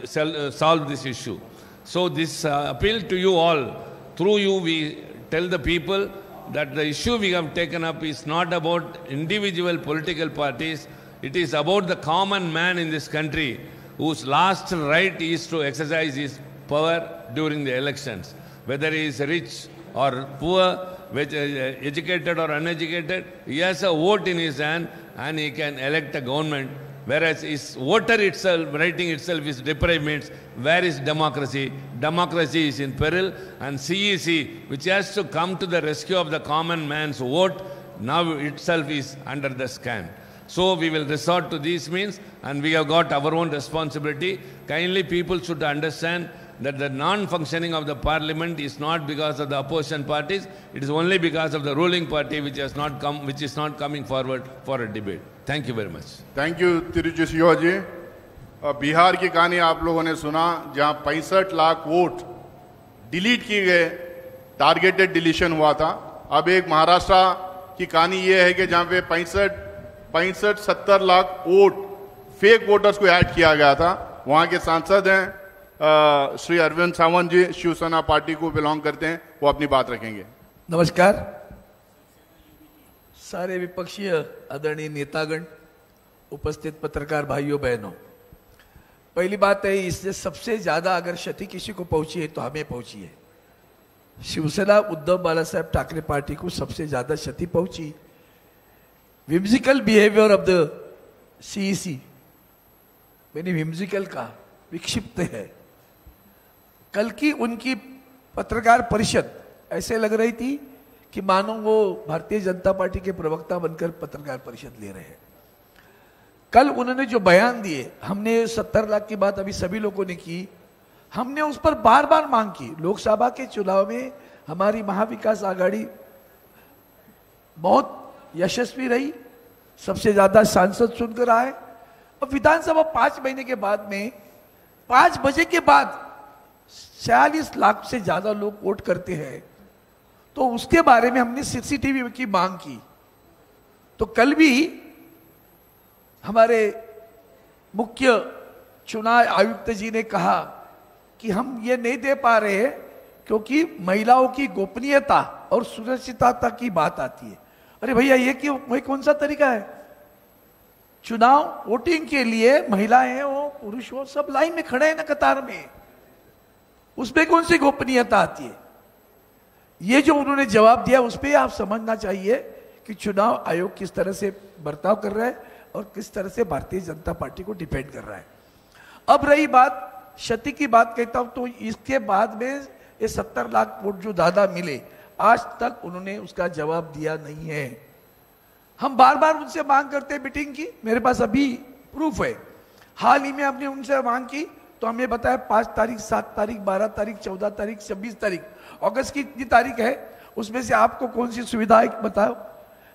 solve this issue. So this appeal to you all through you we tell the people that the issue we have taken up is not about individual political parties. It is about the common man in this country whose last right is to exercise his power during the elections. Whether he is rich or poor, educated or uneducated, he has a vote in his hand and he can elect a government. Whereas his voter itself, writing itself is deprived, means where is democracy? Democracy is in peril, and CEC, which has to come to the rescue of the common man's vote, now itself is under the scan. So we will resort to these means, and we have got our own responsibility. Kindly people should understand that the non-functioning of the parliament is not because of the opposition parties, it is only because of the ruling party which has not come, which is not coming forward for a debate. Thank you very much. Thank you, Tiruchi Singh ji. Bihar की कहानी आप लोगों ने सुना, जहां 65 lakh vote delete किए गए, targeted deletion हुआ था. अब एक महाराष्ट्र की कहानी ये है कि जहां पे 65-70 लाख वोट फेक वोटर्स को ऐड किया गया था. वहां के सांसद हैं श्री अरविंद सावंत जी, शिवसेना पार्टी को बिलोंग करते हैं, वो अपनी बात रखेंगे. नमस्कार. सारे विपक्षीय आदरणीय नेतागण, उपस्थित पत्रकार भाइयों बहनों, पहली बात है, इससे सबसे ज्यादा अगर क्षति किसी को पहुंची है तो हमें पहुंची है. शिवसेना उद्धव बालासाहेब ठाकरे पार्टी को सबसे ज्यादा क्षति पहुंची. Whimsical behaviour of the CEC, मैंने विम्सिकल कहा, विक्षिप्त है. कल की उनकी पत्रकार परिषद ऐसे लग रही थी कि मानो वो भारतीय जनता पार्टी के प्रवक्ता बनकर पत्रकार परिषद ले रहे हैं. कल उन्होंने जो बयान दिए, हमने 70 लाख की बात अभी सभी लोगों ने की, हमने उस पर बार बार मांग की. लोकसभा के चुनाव में हमारी महाविकास आघाड़ी बहुत यशस्वी रही, सबसे ज्यादा सांसद चुनकर आए. और विधानसभा 5 महीने के बाद में 5 बजे के बाद 46 लाख से ज्यादा लोग वोट करते हैं, तो उसके बारे में हमने सीसीटीवी की मांग की. तो कल भी हमारे मुख्य चुनाव आयुक्त जी ने कहा कि हम ये नहीं दे पा रहे हैं क्योंकि महिलाओं की गोपनीयता और सुरक्षितता की बात आती है. अरे भैया, ये क्यों, वही कौन सा तरीका है? चुनाव वोटिंग के लिए महिलाएं हो, पुरुष हो, सब लाइन में खड़े हैं ना, कतार में, उसमें कौन सी गोपनीयता आती है? ये जो उन्होंने जवाब दिया, उस पर आप समझना चाहिए कि चुनाव आयोग किस तरह से बर्ताव कर रहा है और किस तरह से भारतीय जनता पार्टी को डिफेंड कर रहा है. अब रही बात क्षति की बात कहता हूं, तो इसके बाद में ये 70 लाख वोट जो दादा मिले, आज तक उन्होंने उसका जवाब दिया नहीं है. हम बार बार उनसे मांग करते हैं मीटिंग की, मेरे पास अभी प्रूफ है. हाल ही में हमने उनसे मांग की तो हमें बताया 5 तारीख, 7 तारीख, 12 तारीख, 14 तारीख, 26 तारीख, अगस्त की इतनी तारीख है, उसमें से आपको कौन सी सुविधा है बताओ.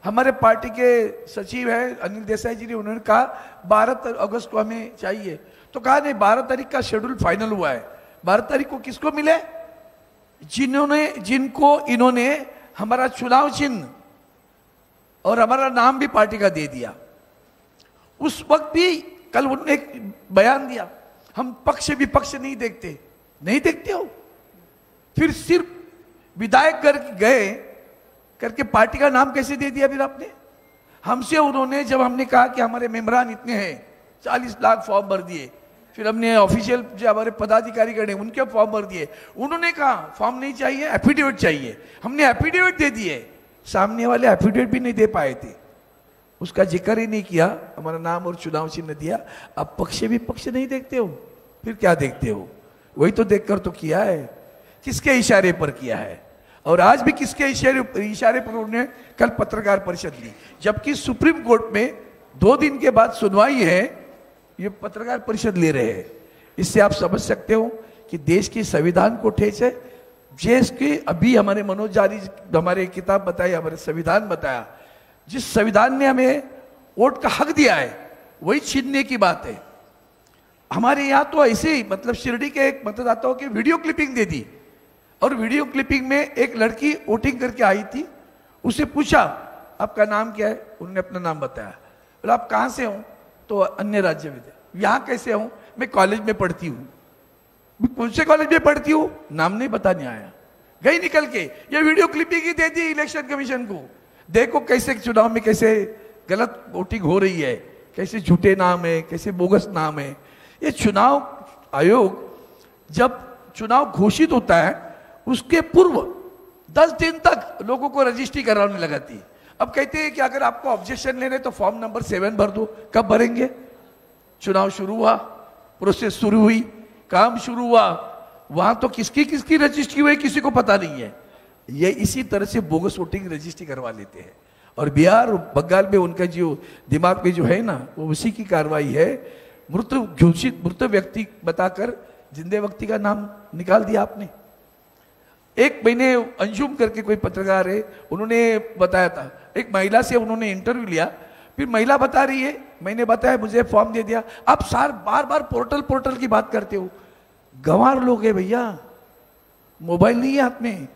हमारे पार्टी के सचिव है अनिल देसाई जी ने, उन्होंने कहा 12 अगस्त को हमें चाहिए. तो कहा नहीं, 12 तारीख का शेड्यूल फाइनल हुआ है. 12 तारीख को किसको मिले? जिनको इन्होंने हमारा चुनाव चिन्ह और हमारा नाम भी पार्टी का दे दिया. उस वक्त भी कल उन्होंने एक बयान दिया, हम पक्ष विपक्ष नहीं देखते. नहीं देखते हो, फिर सिर्फ विधायक गए करके पार्टी का नाम कैसे दे दिया? फिर आपने हमसे, उन्होंने जब हमने कहा कि हमारे मेंबरान इतने हैं, 40 लाख फॉर्म भर दिए, फिर हमने ऑफिशियल जो हमारे पदाधिकारी गए उनके फॉर्म भर दिए. उन्होंने कहा फॉर्म नहीं चाहिए, एफिडेविट चाहिए. हमने एफिडेविट दे दिए, सामने वाले एफिडेविट भी नहीं दे पाए थे, उसका जिक्र ही नहीं किया, हमारा नाम और चुनाव चिन्ह दिया. अब पक्ष विपक्ष नहीं देखते हो, फिर क्या देखते हो? वही तो देखकर तो किया है, किसके इशारे पर किया है, और आज भी किसके इशारे पर उन्होंने कल पत्रकार परिषद ली, जबकि सुप्रीम कोर्ट में 2 दिन के बाद सुनवाई है, ये पत्रकार परिषद ले रहे हैं. इससे आप समझ सकते हो कि देश की संविधान को ठेस है. देश के अभी हमारे मनोज जारी हमारे किताब बताई, हमारे संविधान बताया, जिस संविधान ने हमें वोट का हक दिया है वही छीनने की बात है. हमारे यहाँ तो ऐसे ही, मतलब शिरडी के एक मतदाताओं की वीडियो क्लिपिंग दे दी, और वीडियो क्लिपिंग में एक लड़की वोटिंग करके आई थी, उसे पूछा आपका नाम क्या है, उन्होंने अपना नाम बताया. बोला आप कहाँ से हो? तो अन्य राज्य में थे. यहाँ कैसे हूँ? मैं कॉलेज में पढ़ती हूँ. कौन से कॉलेज में पढ़ती हूँ? नाम नहीं बताने आया. गई निकल के, ये वीडियो क्लिपिंग ही दे दी इलेक्शन कमीशन को। देखो कैसे चुनाव में कैसे गलत वोटिंग हो रही है, कैसे झूठे नाम है, कैसे बोगस नाम है। ये चुनाव आयोग जब चुनाव घोषित होता है उसके पूर्व 10 दिन तक लोगों को रजिस्ट्री कराने लगाती है। अब कहते हैं कि अगर आपको ऑब्जेक्शन लेने तो फॉर्म नंबर 7 भर दो। कब भरेंगे? चुनाव शुरू हुआ, प्रोसेस शुरू हुई, काम शुरू हुआ, वहां तो किसकी रजिस्ट्री हुई किसी को पता नहीं है। ये इसी तरह से बोगस वोटिंग रजिस्ट्री करवा लेते हैं। और बिहार बंगाल में उनका जो दिमाग में जो है ना, वो उसी की कार्रवाई है। मृत घोषित मृत व्यक्ति बताकर जिंदे व्यक्ति का नाम निकाल दिया आपने। एक महीने अंजुम करके कोई पत्रकार है, उन्होंने बताया था, एक महिला से उन्होंने इंटरव्यू लिया, फिर महिला बता रही है मैंने बताया मुझे फॉर्म दे दिया। आप बार बार पोर्टल की बात करते हो। गंवार लोग है भैया, मोबाइल नहीं है हाथ में,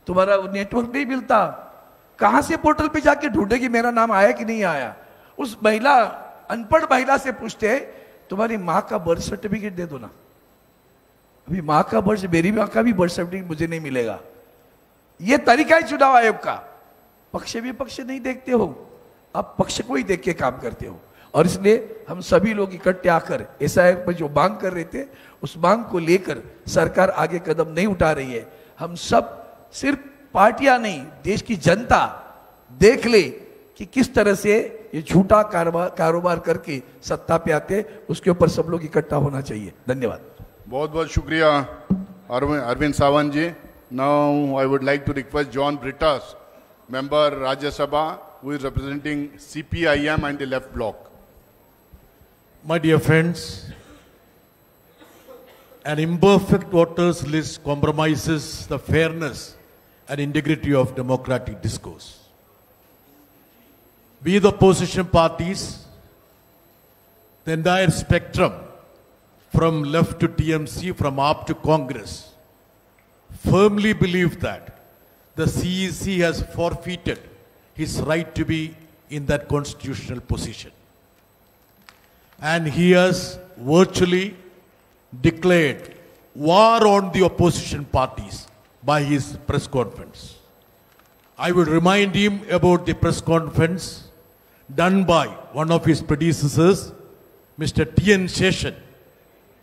तुम्हारा नेटवर्क नहीं मिलता, कहां से पोर्टल पे जाके ढूंढे कि मेरा नाम आया कि नहीं आया। उस महिला, अनपढ़ महिला से पूछते तुम्हारी माँ का बर्थ सर्टिफिकेट दे दो ना। अभी माँ का बर्थ, मेरी माँ का भी बर्थ सर्टिफिकेट मुझे नहीं मिलेगा। यह तरीका है चुनाव आयोग का। पक्ष विपक्ष नहीं देखते हो, आप पक्ष को ही देख के काम करते हो। और इसलिए हम सभी लोग इकट्ठे आकर एसआईआर पर जो मांग कर रहे थे, उस मांग को लेकर सरकार आगे कदम नहीं उठा रही है। हम सब, सिर्फ पार्टियां नहीं, देश की जनता देख ले कि किस तरह से ये झूठा कारोबार करके सत्ता पे आते, उसके ऊपर सब लोग इकट्ठा होना चाहिए। धन्यवाद। बहुत बहुत शुक्रिया Arvind Sawant ji. Now I would like to request John Brittas, member Rajya Sabha, who is representing CPIM and the left bloc. My dear friends, an imperfect voters list compromises the fairness and integrity of democratic discourse. We, the opposition parties, the entire spectrum, from left to TMC, from AAP to Congress, firmly believe that the CEC has forfeited his right to be in that constitutional position. And he has virtually declared war on the opposition parties by his press conference. I will remind him about the press conference done by one of his predecessors, Mr. T.N. Seshan,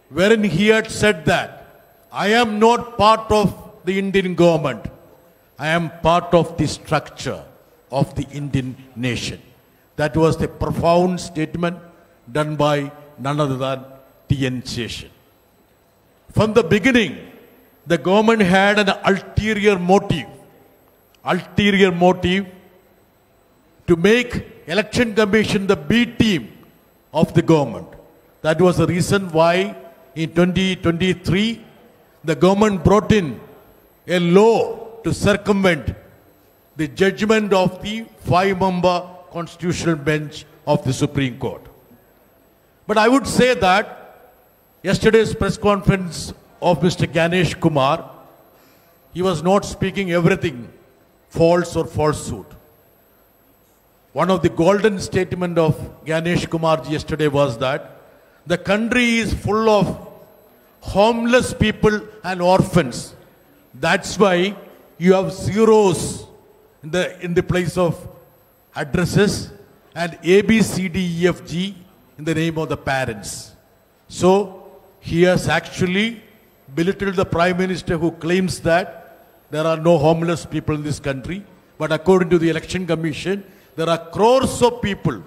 wherein he had said that I am not part of the Indian government. I am part of the structure of the Indian nation. That was the profound statement done by none other than T.N. Seshan. From the beginning, the government had an ulterior motive to make Election Commission the B team of the government. That was the reason why in 2023, the government brought in a law to circumvent the judgment of the 5-member constitutional bench of the Supreme Court. But I would say that yesterday's press conference of Mr. Ganesh Kumar, he was not speaking everything false or falsehood. One of the golden statements of Ganesh Kumar yesterday was that the country is full of homeless people and orphans. That's why you have zeros in the place of addresses and A, B, C, D, E, F, G in the name of the parents. So he has actually belittled the Prime Minister who claims that there are no homeless people in this country. But according to the Election Commission, there are crores of people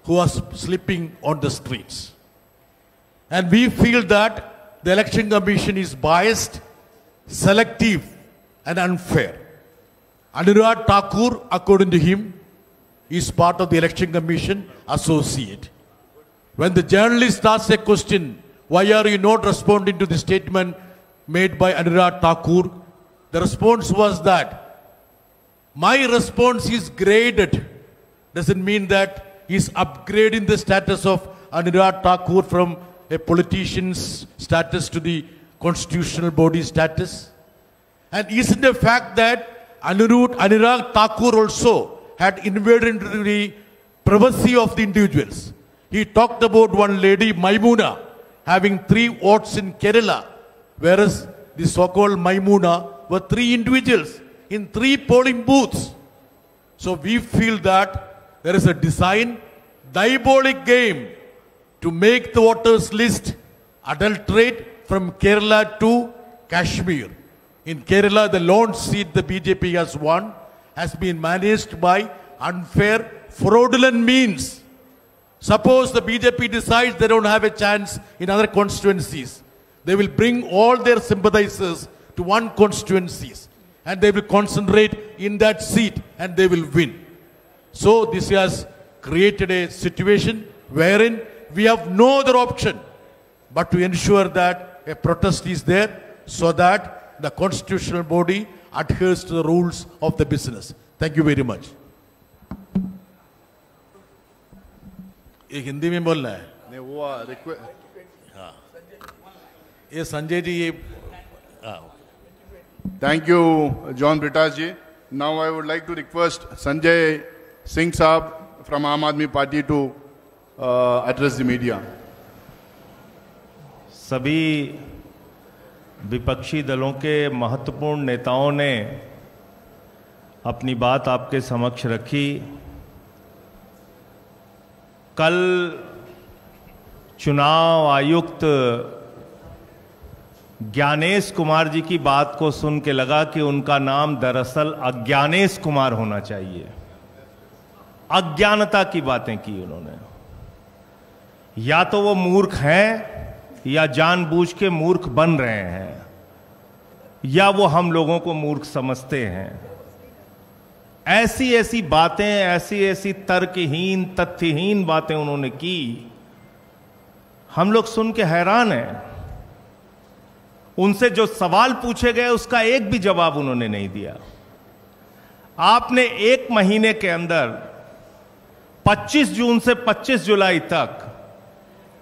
who are sleeping on the streets. And we feel that the Election Commission is biased, selective, and unfair. Anurag Thakur, according to him, is part of the Election Commission associate. When the journalist asks a question, why are you not responding to the statement made by Anurag Thakur? The response was that my response is graded. Doesn't mean that he's upgrading the status of Anurag Thakur from a politician's status to the constitutional body status. And isn't the fact that Anurag Thakur also had invaded into the privacy of the individuals. He talked about one lady, Maimuna, having 3 votes in Kerala, whereas the so-called Maimuna were 3 individuals in 3 polling booths. So we feel that there is a design, diabolic game to make the voters list adulterate from Kerala to Kashmir. In Kerala, the lone seat the BJP has won has been managed by unfair, fraudulent means. Suppose the BJP decides they don't have a chance in other constituencies, they will bring all their sympathizers to one constituency and they will concentrate in that seat and they will win. So this has created a situation wherein we have no other option but to ensure that a protest is there so that the constitutional body adheres to the rules of the business. Thank you very much. ये हिंदी में बोलना है नहीं वो हाँ ये संजय जी ये Thank you, John Britas ji. Now I would like to request Sanjay Singh Saab from Aam Aadmi Party to address the media. सभी विपक्षी दलों के महत्वपूर्ण नेताओं ने अपनी बात आपके समक्ष रखी। कल चुनाव आयुक्त ज्ञानेश कुमार जी की बात को सुन के लगा कि उनका नाम दरअसल अज्ञानेश कुमार होना चाहिए। अज्ञानता की बातें की उन्होंने। या तो वो मूर्ख हैं या जानबूझ के मूर्ख बन रहे हैं या वो हम लोगों को मूर्ख समझते हैं। ऐसी ऐसी बातें, ऐसी ऐसी तर्कहीन, तथ्यहीन बातें उन्होंने की, हम लोग सुन के हैरान हैं। उनसे जो सवाल पूछे गए उसका एक भी जवाब उन्होंने नहीं दिया। आपने 1 महीने के अंदर 25 जून से 25 जुलाई तक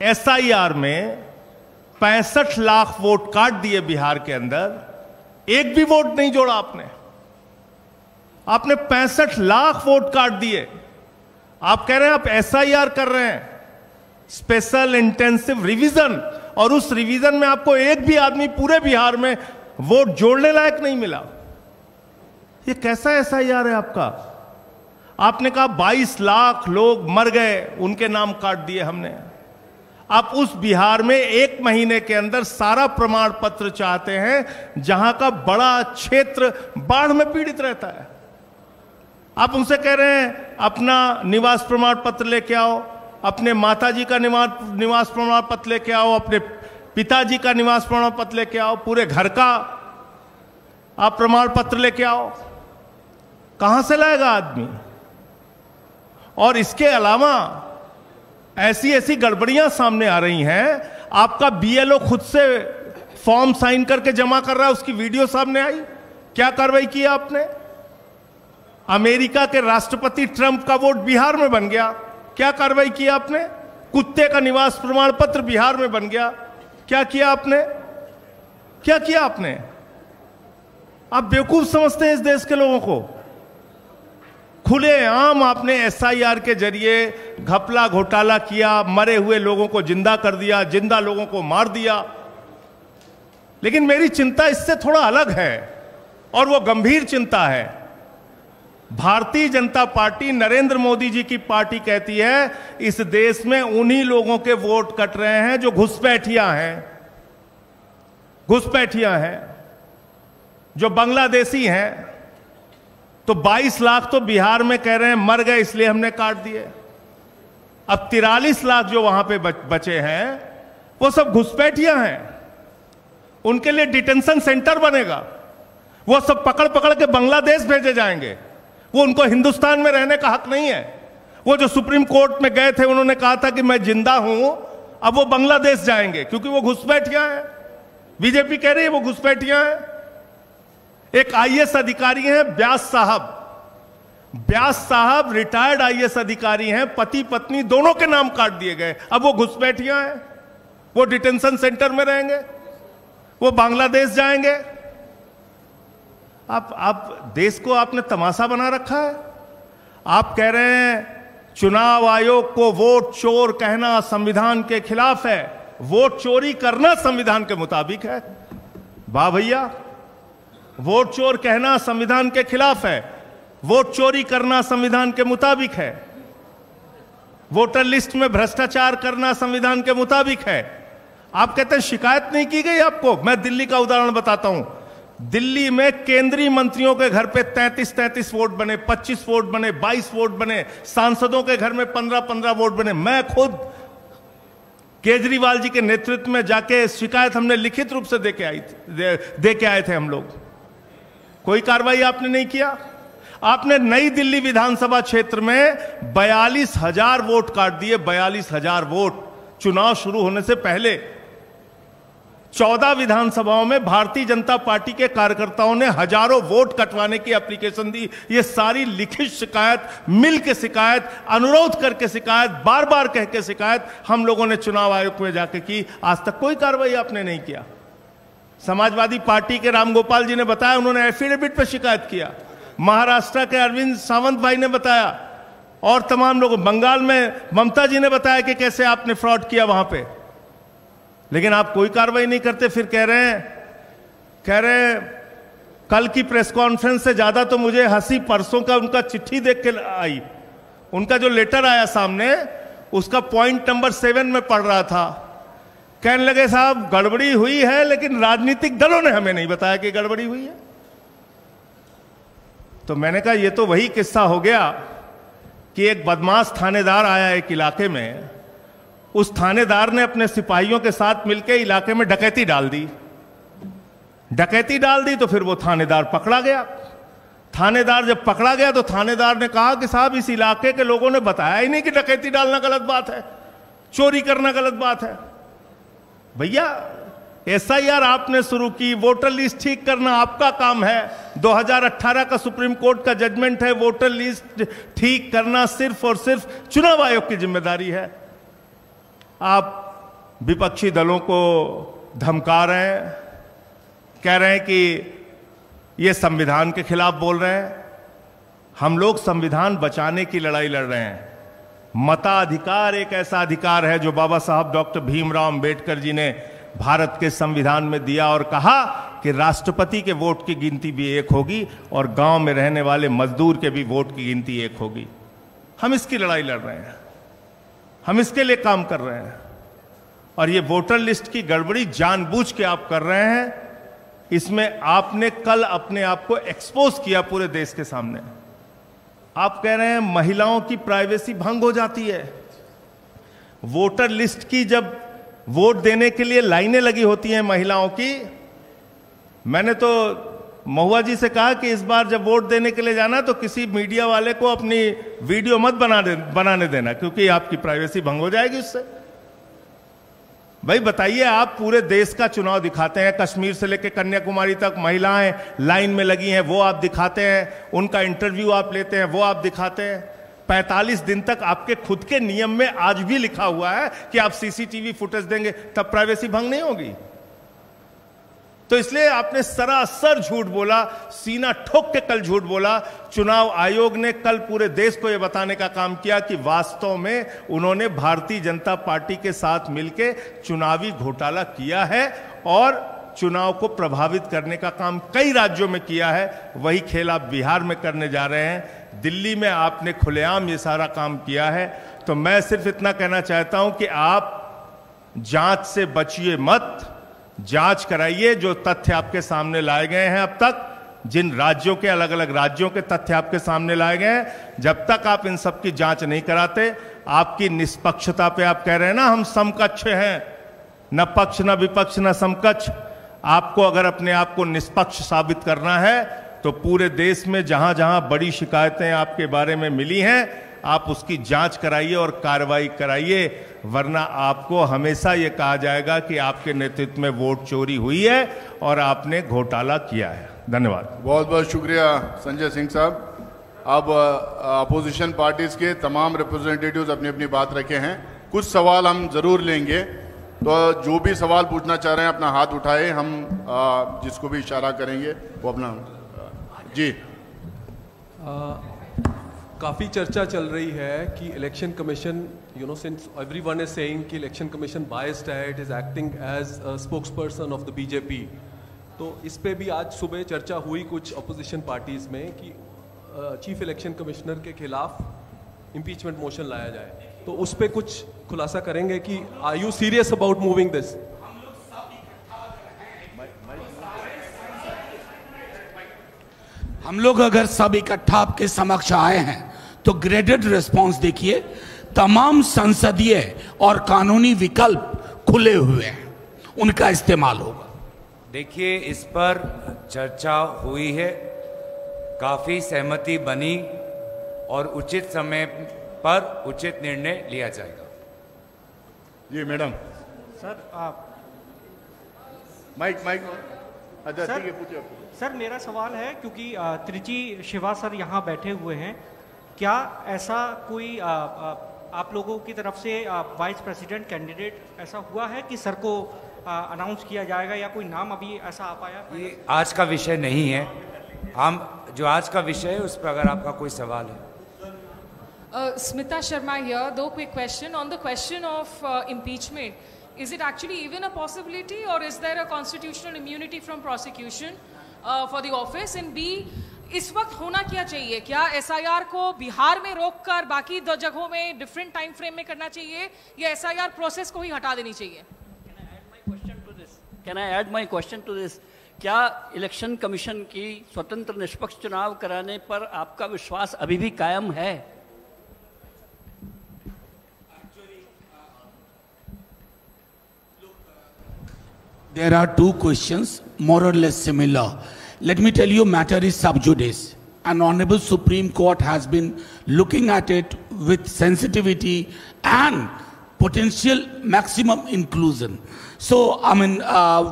SIR में 65 लाख वोट काट दिए बिहार के अंदर, एक भी वोट नहीं जोड़ा आपने। आपने 65 लाख वोट काट दिए। आप कह रहे हैं आप SIR कर रहे हैं, स्पेशल इंटेंसिव रिवीजन, और उस रिवीजन में आपको एक भी आदमी पूरे बिहार में वोट जोड़ने लायक नहीं मिला। ये कैसा SIR है आपका? आपने कहा 22 लाख लोग मर गए, उनके नाम काट दिए हमने। आप उस बिहार में 1 महीने के अंदर सारा प्रमाण पत्र चाहते हैं जहां का बड़ा क्षेत्र बाढ़ में पीड़ित रहता है। आप उनसे कह रहे हैं अपना निवास प्रमाण पत्र लेके आओ, अपने माताजी का निवास प्रमाण पत्र लेके आओ, अपने पिताजी का निवास प्रमाण पत्र लेके आओ, पूरे घर का आप प्रमाण पत्र लेके आओ। कहां से लाएगा आदमी? और इसके अलावा ऐसी ऐसी गड़बड़ियां सामने आ रही हैं। आपका BLO खुद से फॉर्म साइन करके जमा कर रहा है, उसकी वीडियो सामने आई। क्या कार्रवाई की आपने? अमेरिका के राष्ट्रपति ट्रंप का वोट बिहार में बन गया, क्या कार्रवाई की आपने? कुत्ते का निवास प्रमाण पत्र बिहार में बन गया, क्या किया आपने? क्या किया आपने? आप बेवकूफ समझते हैं इस देश के लोगों को। खुलेआम आपने SIR के जरिए घपला घोटाला किया, मरे हुए लोगों को जिंदा कर दिया, जिंदा लोगों को मार दिया। लेकिन मेरी चिंता इससे थोड़ा अलग है और वो गंभीर चिंता है। भारतीय जनता पार्टी, नरेंद्र मोदी जी की पार्टी कहती है इस देश में उन्हीं लोगों के वोट कट रहे हैं जो घुसपैठियां हैं, घुसपैठियां हैं, जो बांग्लादेशी हैं। तो 22 लाख तो बिहार में कह रहे हैं मर गए इसलिए हमने काट दिए। अब 43 लाख जो वहां पे बचे हैं वो सब घुसपैठियां हैं। उनके लिए डिटेंशन सेंटर बनेगा, वो सब पकड़ पकड़ के बांग्लादेश भेजे जाएंगे। वो उनको हिंदुस्तान में रहने का हक नहीं है। वो जो सुप्रीम कोर्ट में गए थे उन्होंने कहा था कि मैं जिंदा हूं, अब वो बांग्लादेश जाएंगे क्योंकि वो घुसपैठियां हैं। बीजेपी कह रही है वो घुसपैठियां हैं। एक IAS अधिकारी हैं व्यास साहब, व्यास साहब रिटायर्ड IAS अधिकारी हैं, पति पत्नी दोनों के नाम काट दिए गए। अब वो घुसपैठियां हैं, वो डिटेंशन सेंटर में रहेंगे, वो बांग्लादेश जाएंगे। आप देश को आपने तमाशा बना रखा है। आप कह रहे हैं चुनाव आयोग को वोट चोर कहना संविधान के खिलाफ है, वोट चोरी करना संविधान के मुताबिक है। वाह भैया, वोट चोर कहना संविधान के खिलाफ है, वोट चोरी करना संविधान के मुताबिक है, वोटर लिस्ट में भ्रष्टाचार करना संविधान के मुताबिक है। आप कहते हैं शिकायत नहीं की गई आपको। मैं दिल्ली का उदाहरण बताता हूं। दिल्ली में केंद्रीय मंत्रियों के घर पे 33 वोट बने, 25 वोट बने, 22 वोट बने, सांसदों के घर में 15 वोट बने। मैं खुद केजरीवाल जी के नेतृत्व में जाके शिकायत हमने लिखित रूप से दे के आए थे हम लोग। कोई कार्रवाई आपने नहीं किया। आपने नई दिल्ली विधानसभा क्षेत्र में 42,000 वोट काट दिए, 42,000 वोट चुनाव शुरू होने से पहले। 14 विधानसभाओं में भारतीय जनता पार्टी के कार्यकर्ताओं ने हजारों वोट कटवाने की एप्लीकेशन दी। ये सारी लिखित शिकायत, मिल के शिकायत, अनुरोध करके शिकायत, बार बार कह के शिकायत हम लोगों ने चुनाव आयोग में जाके की। आज तक कोई कार्रवाई आपने नहीं किया। समाजवादी पार्टी के रामगोपाल जी ने बताया, उन्होंने एफिडेविट पर शिकायत किया। महाराष्ट्र के अरविंद सावंत भाई ने बताया, और तमाम लोग, बंगाल में ममता जी ने बताया कि कैसे आपने फ्रॉड किया वहां पे। लेकिन आप कोई कार्रवाई नहीं करते। फिर कह रहे हैं कल की प्रेस कॉन्फ्रेंस से ज्यादा तो मुझे हंसी परसों का उनका चिट्ठी देख के आई। उनका जो लेटर आया सामने, उसका पॉइंट नंबर 7 में पढ़ रहा था। कहने लगे साहब गड़बड़ी हुई है, लेकिन राजनीतिक दलों ने हमें नहीं बताया कि गड़बड़ी हुई है। तो मैंने कहा ये तो वही किस्सा हो गया कि एक बदमाश थानेदार आया एक इलाके में, उस थानेदार ने अपने सिपाहियों के साथ मिलकर इलाके में डकैती डाल दी। तो फिर वो थानेदार पकड़ा गया। थानेदार जब पकड़ा गया तो थानेदार ने कहा कि साहब इस इलाके के लोगों ने बताया ही नहीं कि डकैती डालना गलत बात है, चोरी करना गलत बात है। भैया एसआईआर आपने शुरू की, वोटर लिस्ट ठीक करना आपका काम है। 2018 का सुप्रीम कोर्ट का जजमेंट है, वोटर लिस्ट ठीक करना सिर्फ और सिर्फ चुनाव आयोग की जिम्मेदारी है। आप विपक्षी दलों को धमका रहे हैं, कह रहे हैं कि ये संविधान के खिलाफ बोल रहे हैं। हम लोग संविधान बचाने की लड़ाई लड़ रहे हैं। मताधिकार एक ऐसा अधिकार है जो बाबा साहब डॉक्टर भीमराव अंबेडकर जी ने भारत के संविधान में दिया और कहा कि राष्ट्रपति के वोट की गिनती भी एक होगी और गांव में रहने वाले मजदूर के भी वोट की गिनती एक होगी। हम इसकी लड़ाई लड़ रहे हैं, हम इसके लिए काम कर रहे हैं। और ये वोटर लिस्ट की गड़बड़ी जानबूझ के आप कर रहे हैं। इसमें आपने कल अपने आप को एक्सपोज किया पूरे देश के सामने। आप कह रहे हैं महिलाओं की प्राइवेसी भंग हो जाती है। वोटर लिस्ट की जब वोट देने के लिए लाइनें लगी होती हैं महिलाओं की, मैंने तो महुआ जी से कहा कि इस बार जब वोट देने के लिए जाना तो किसी मीडिया वाले को अपनी वीडियो मत बनाने देना, क्योंकि आपकी प्राइवेसी भंग हो जाएगी उससे। भाई बताइए, आप पूरे देश का चुनाव दिखाते हैं, कश्मीर से लेकर कन्याकुमारी तक महिलाएं लाइन में लगी हैं, वो आप दिखाते हैं, उनका इंटरव्यू आप लेते हैं, वो आप दिखाते हैं। 45 दिन तक आपके खुद के नियम में आज भी लिखा हुआ है कि आप सीसीटीवी फुटेज देंगे, तब प्राइवेसी भंग नहीं होगी। तो इसलिए आपने सरासर झूठ बोला, सीना ठोक के कल झूठ बोला। चुनाव आयोग ने कल पूरे देश को यह बताने का काम किया कि वास्तव में उन्होंने भारतीय जनता पार्टी के साथ मिलकर चुनावी घोटाला किया है और चुनाव को प्रभावित करने का काम कई राज्यों में किया है। वही खेल आप बिहार में करने जा रहे हैं। दिल्ली में आपने खुलेआम ये सारा काम किया है। तो मैं सिर्फ इतना कहना चाहता हूं कि आप जांच से बचिए मत, जांच कराइए। जो तथ्य आपके सामने लाए गए हैं अब तक, जिन राज्यों के, अलग अलग राज्यों के तथ्य आपके सामने लाए गए हैं, जब तक आप इन सब की जांच नहीं कराते, आपकी निष्पक्षता पे आप कह रहे हैं ना हम समकक्ष हैं, न पक्ष न विपक्ष न समकक्ष। आपको अगर अपने आप को निष्पक्ष साबित करना है तो पूरे देश में जहां जहां बड़ी शिकायतें आपके बारे में मिली हैं, आप उसकी जांच कराइए और कार्रवाई कराइए, वरना आपको हमेशा यह कहा जाएगा कि आपके नेतृत्व में वोट चोरी हुई है और आपने घोटाला किया है। धन्यवाद। बहुत बहुत शुक्रिया संजय सिंह साहब। अब अपोजिशन पार्टीज के तमाम रिप्रेजेंटेटिव्स अपनी अपनी बात रखे हैं। कुछ सवाल हम जरूर लेंगे, तो जो भी सवाल पूछना चाह रहे हैं अपना हाथ उठाए, हम जिसको भी इशारा करेंगे वो अपना जी। काफ़ी चर्चा चल रही है कि election commission, since everyone is saying कि इलेक्शन कमीशन बायस्ड है, it is acting as a spokesperson of the BJP. तो इस पे भी आज सुबह चर्चा हुई कुछ अपोजिशन पार्टीज में कि चीफ इलेक्शन कमिश्नर के खिलाफ इम्पीचमेंट मोशन लाया जाए, तो उस पे कुछ खुलासा करेंगे कि are you serious about moving this? हम लोग अगर सब इकट्ठा आपके समक्ष आए हैं तो ग्रेडेड रिस्पांस देखिए, तमाम संसदीय और कानूनी विकल्प खुले हुए हैं, उनका इस्तेमाल होगा। देखिए, इस पर चर्चा हुई है, काफी सहमति बनी और उचित समय पर उचित निर्णय लिया जाएगा। जी मैडम। सर आप माइक अच्छा सर, ठीक है, पूछिए। सर मेरा सवाल है, क्योंकि त्रिची शिवा सर यहाँ बैठे हुए हैं, क्या ऐसा कोई आप लोगों की तरफ से वाइस प्रेसिडेंट कैंडिडेट ऐसा हुआ है कि सर को अनाउंस किया जाएगा, या कोई नाम अभी ऐसा आ पाया? ये आज का विषय नहीं है, हम जो आज का विषय है उस पर अगर आपका कोई सवाल है। Smita Sharma here. Though quick question on the question of impeachment. Is it actually even a possibility, or is there a constitutional immunity from prosecution for the office? And B, इस वक्त होना क्या चाहिए? क्या SIR को बिहार में रोककर बाकी दो जगहों में डिफरेंट टाइम फ्रेम में करना चाहिए, या SIR प्रोसेस को ही हटा देनी चाहिए? Can I add my question to this? क्या इलेक्शन कमीशन की स्वतंत्र निष्पक्ष चुनाव कराने पर आपका विश्वास अभी भी कायम है? There are two questions, more or less similar. Let me tell you, matter is sub judice. An honorable Supreme Court has been looking at it with sensitivity and potential maximum inclusion. So, I mean,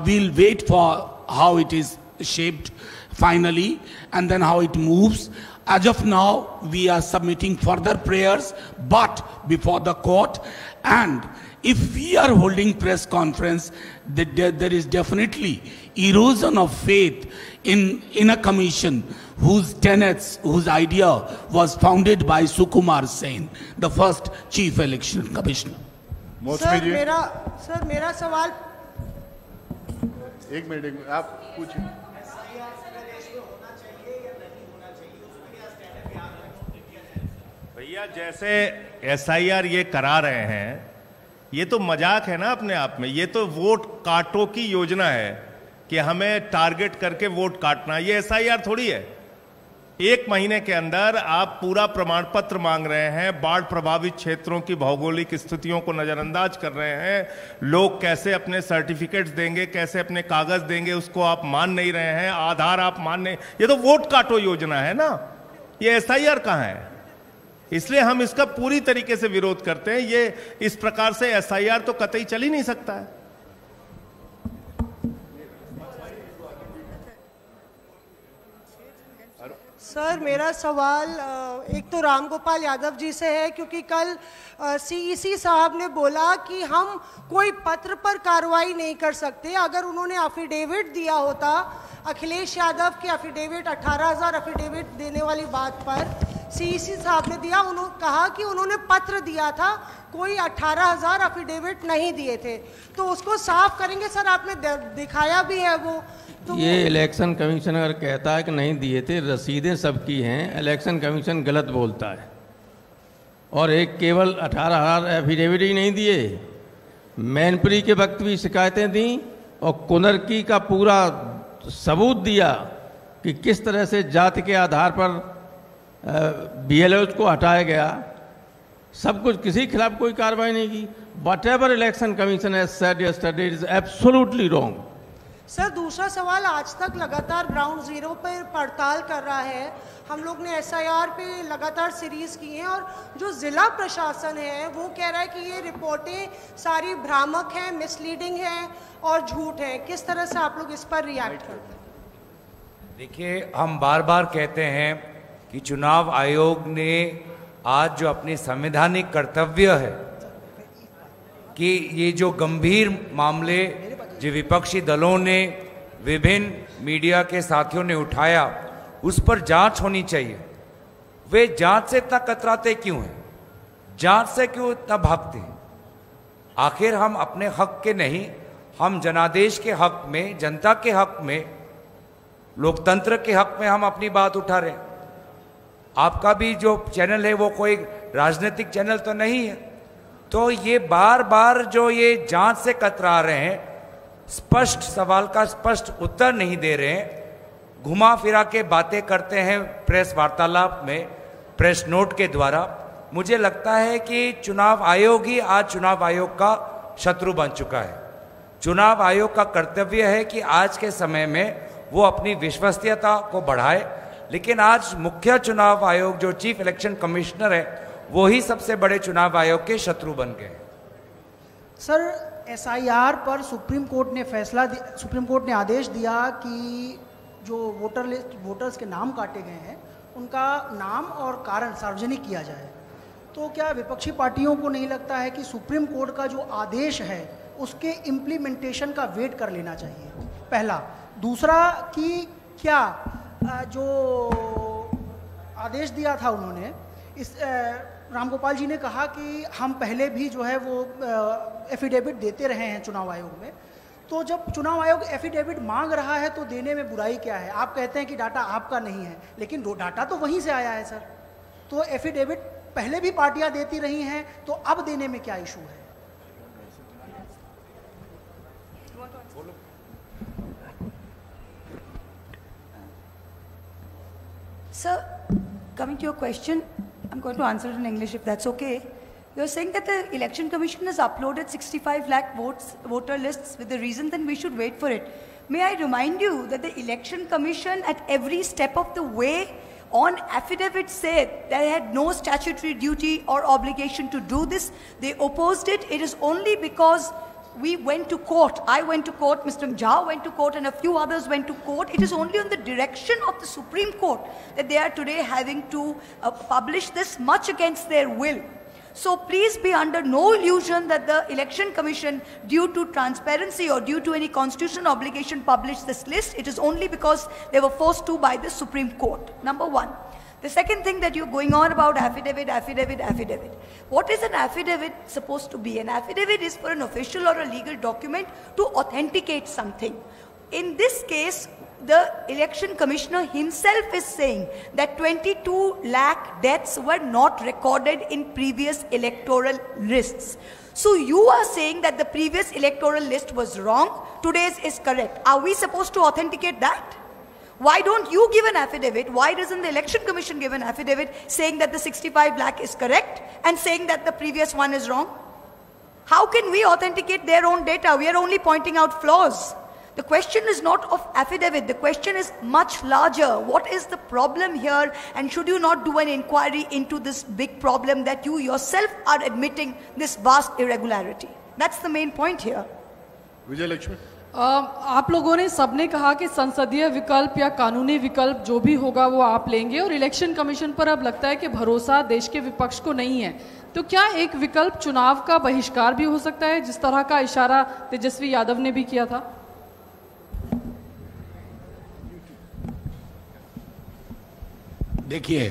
we'll wait for how it is shaped finally and then how it moves. As of now, we are submitting further prayers, but before the court. And if we are holding press conference, there is definitely erosion of faith in a commission whose tenets, whose idea was founded by Sukumar Sen, the first chief election commissioner. Sir मेरा सवाल, एक minute आप पूछिए। भैया, जैसे SIR ये करा रहे हैं, ये तो मजाक है ना अपने आप में। ये तो वोट काटो की योजना है कि हमें टारगेट करके वोट काटना। ये SIR थोड़ी है। एक महीने के अंदर आप पूरा प्रमाण पत्र मांग रहे हैं, बाढ़ प्रभावित क्षेत्रों की भौगोलिक स्थितियों को नजरअंदाज कर रहे हैं, लोग कैसे अपने सर्टिफिकेट्स देंगे, कैसे अपने कागज देंगे, उसको आप मान नहीं रहे हैं, आधार आप मान नहीं। ये तो वोट काटो योजना है ना, ये SIR कहाँ है? इसलिए हम इसका पूरी तरीके से विरोध करते हैं। ये इस प्रकार से SIR तो कतई चल ही नहीं सकता है। सर मेरा सवाल एक तो रामगोपाल यादव जी से है, क्योंकि कल CEC साहब ने बोला कि हम कोई पत्र पर कार्रवाई नहीं कर सकते। अगर उन्होंने एफिडेविट दिया होता, अखिलेश यादव के एफिडेविट 18,000 एफिडेविट देने वाली बात पर CEC साहब ने दिया, उन्होंने कहा कि उन्होंने पत्र दिया था, कोई 18,000 एफिडेविट नहीं दिए थे, तो उसको साफ करेंगे। सर आपने दिखाया भी है वो तो ये इलेक्शन कमीशन अगर कहता है कि नहीं दिए थे, रसीदें सबकी हैं, इलेक्शन कमीशन गलत बोलता है। और एक केवल 18,000 एफिडेविट ही नहीं दिए, मैनपुरी के वक्त भी शिकायतें दी और कुनरकी का पूरा सबूत दिया कि किस तरह से जाति के आधार पर BLOs को हटाया गया। सब कुछ, किसी के खिलाफ कोई कार्रवाई नहीं की। What ever election commission has said yesterday is absolutely wrong. Sir दूसरा सवाल, आज तक लगातार ग्राउंड जीरो पर पड़ताल कर रहा है। हम लोग ने SIR पे लगातार सीरीज की हैं और जो ज़िला प्रशासन है वो कह रहा है कि ये रिपोर्टें सारी भ्रामक हैं, मिसलीडिंग हैं और झूठ है। किस तरह से आप लोग इस पर रिएक्ट करते हैं? देखिए, हम बार बार कहते हैं कि चुनाव आयोग ने आज जो अपनी संवैधानिक कर्तव्य है कि ये जो गंभीर मामले जो विपक्षी दलों ने, विभिन्न मीडिया के साथियों ने उठाया, उस पर जांच होनी चाहिए। वे जांच से इतना कतराते क्यों हैं? जांच से क्यों इतना भागते हैं? आखिर हम अपने हक के नहीं, हम जनादेश के हक में, जनता के हक में लोकतंत्र के हक में हम अपनी बात उठा रहे हैं। आपका भी जो चैनल है वो कोई राजनीतिक चैनल तो नहीं है, तो ये बार बार जो ये जांच से कतरा रहे हैं, स्पष्ट सवाल का स्पष्ट उत्तर नहीं दे रहे हैं, घुमा फिरा के बातें करते हैं प्रेस वार्तालाप में, प्रेस नोट के द्वारा। मुझे लगता है कि चुनाव आयोग ही आज चुनाव आयोग का शत्रु बन चुका है। चुनाव आयोग का कर्तव्य है कि आज के समय में वो अपनी विश्वसनीयता को बढ़ाए, लेकिन आज मुख्य चुनाव आयोग जो चीफ इलेक्शन कमिश्नर है वो ही सबसे बड़े चुनाव आयोग के शत्रु बन गए। सर, एसआईआर पर सुप्रीम कोर्ट ने आदेश दिया कि जो वोटर लिस्ट वोटर्स के नाम काटे गए हैं उनका नाम और कारण सार्वजनिक किया जाए। तो क्या विपक्षी पार्टियों को नहीं लगता है कि सुप्रीम कोर्ट का जो आदेश है उसके इम्प्लीमेंटेशन का वेट कर लेना चाहिए? पहला। दूसरा कि क्या जो आदेश दिया था उन्होंने, इस रामगोपाल जी ने कहा कि हम पहले भी जो है वो एफिडेविट देते रहे हैं चुनाव आयोग में, तो जब चुनाव आयोग एफिडेविट मांग रहा है तो देने में बुराई क्या है? आप कहते हैं कि डाटा आपका नहीं है, लेकिन डाटा तो वहीं से आया है सर। तो एफिडेविट पहले भी पार्टियां देती रही हैं, तो अब देने में क्या इशू है? Sir, coming to your question, I'm going to answer it in English if that's okay. You're saying that the Election Commission has uploaded 65 lakh voter lists with the reason that we should wait for it. May I remind you that the Election Commission at every step of the way on affidavit said they had no statutory duty or obligation to do this. They opposed it. It is only because we went to court. I went to court, Mr. Jha went to court, and a few others went to court. It is only on the direction of the Supreme Court that they are today having to publish this, much against their will. So please be under no illusion that the Election Commission, due to transparency or due to any constitutional obligation, published this list. It is only because they were forced to by the Supreme Court. Number one. The second thing that you're going on about affidavit. What is an affidavit supposed to be? An affidavit is for an official or a legal document to authenticate something. In this case, the election commissioner himself is saying that 22 lakh deaths were not recorded in previous electoral lists. So you are saying that the previous electoral list was wrong, today's is correct. Are we supposed to authenticate that? Why don't you give an affidavit? Why doesn't the Election Commission give an affidavit saying that the 65 lakh is correct and saying that the previous one is wrong? How can we authenticate their own data? We are only pointing out flaws. The question is not of affidavit. The question is much larger. What is the problem here? And should you not do an inquiry into this big problem that you yourself are admitting this vast irregularity? That's the main point here. विजय लक्ष्मी, आप लोगों ने सबने कहा कि संसदीय विकल्प या कानूनी विकल्प जो भी होगा वो आप लेंगे, और इलेक्शन कमीशन पर अब लगता है कि भरोसा देश के विपक्ष को नहीं है। तो क्या एक विकल्प चुनाव का बहिष्कार भी हो सकता है, जिस तरह का इशारा तेजस्वी यादव ने भी किया था? देखिए,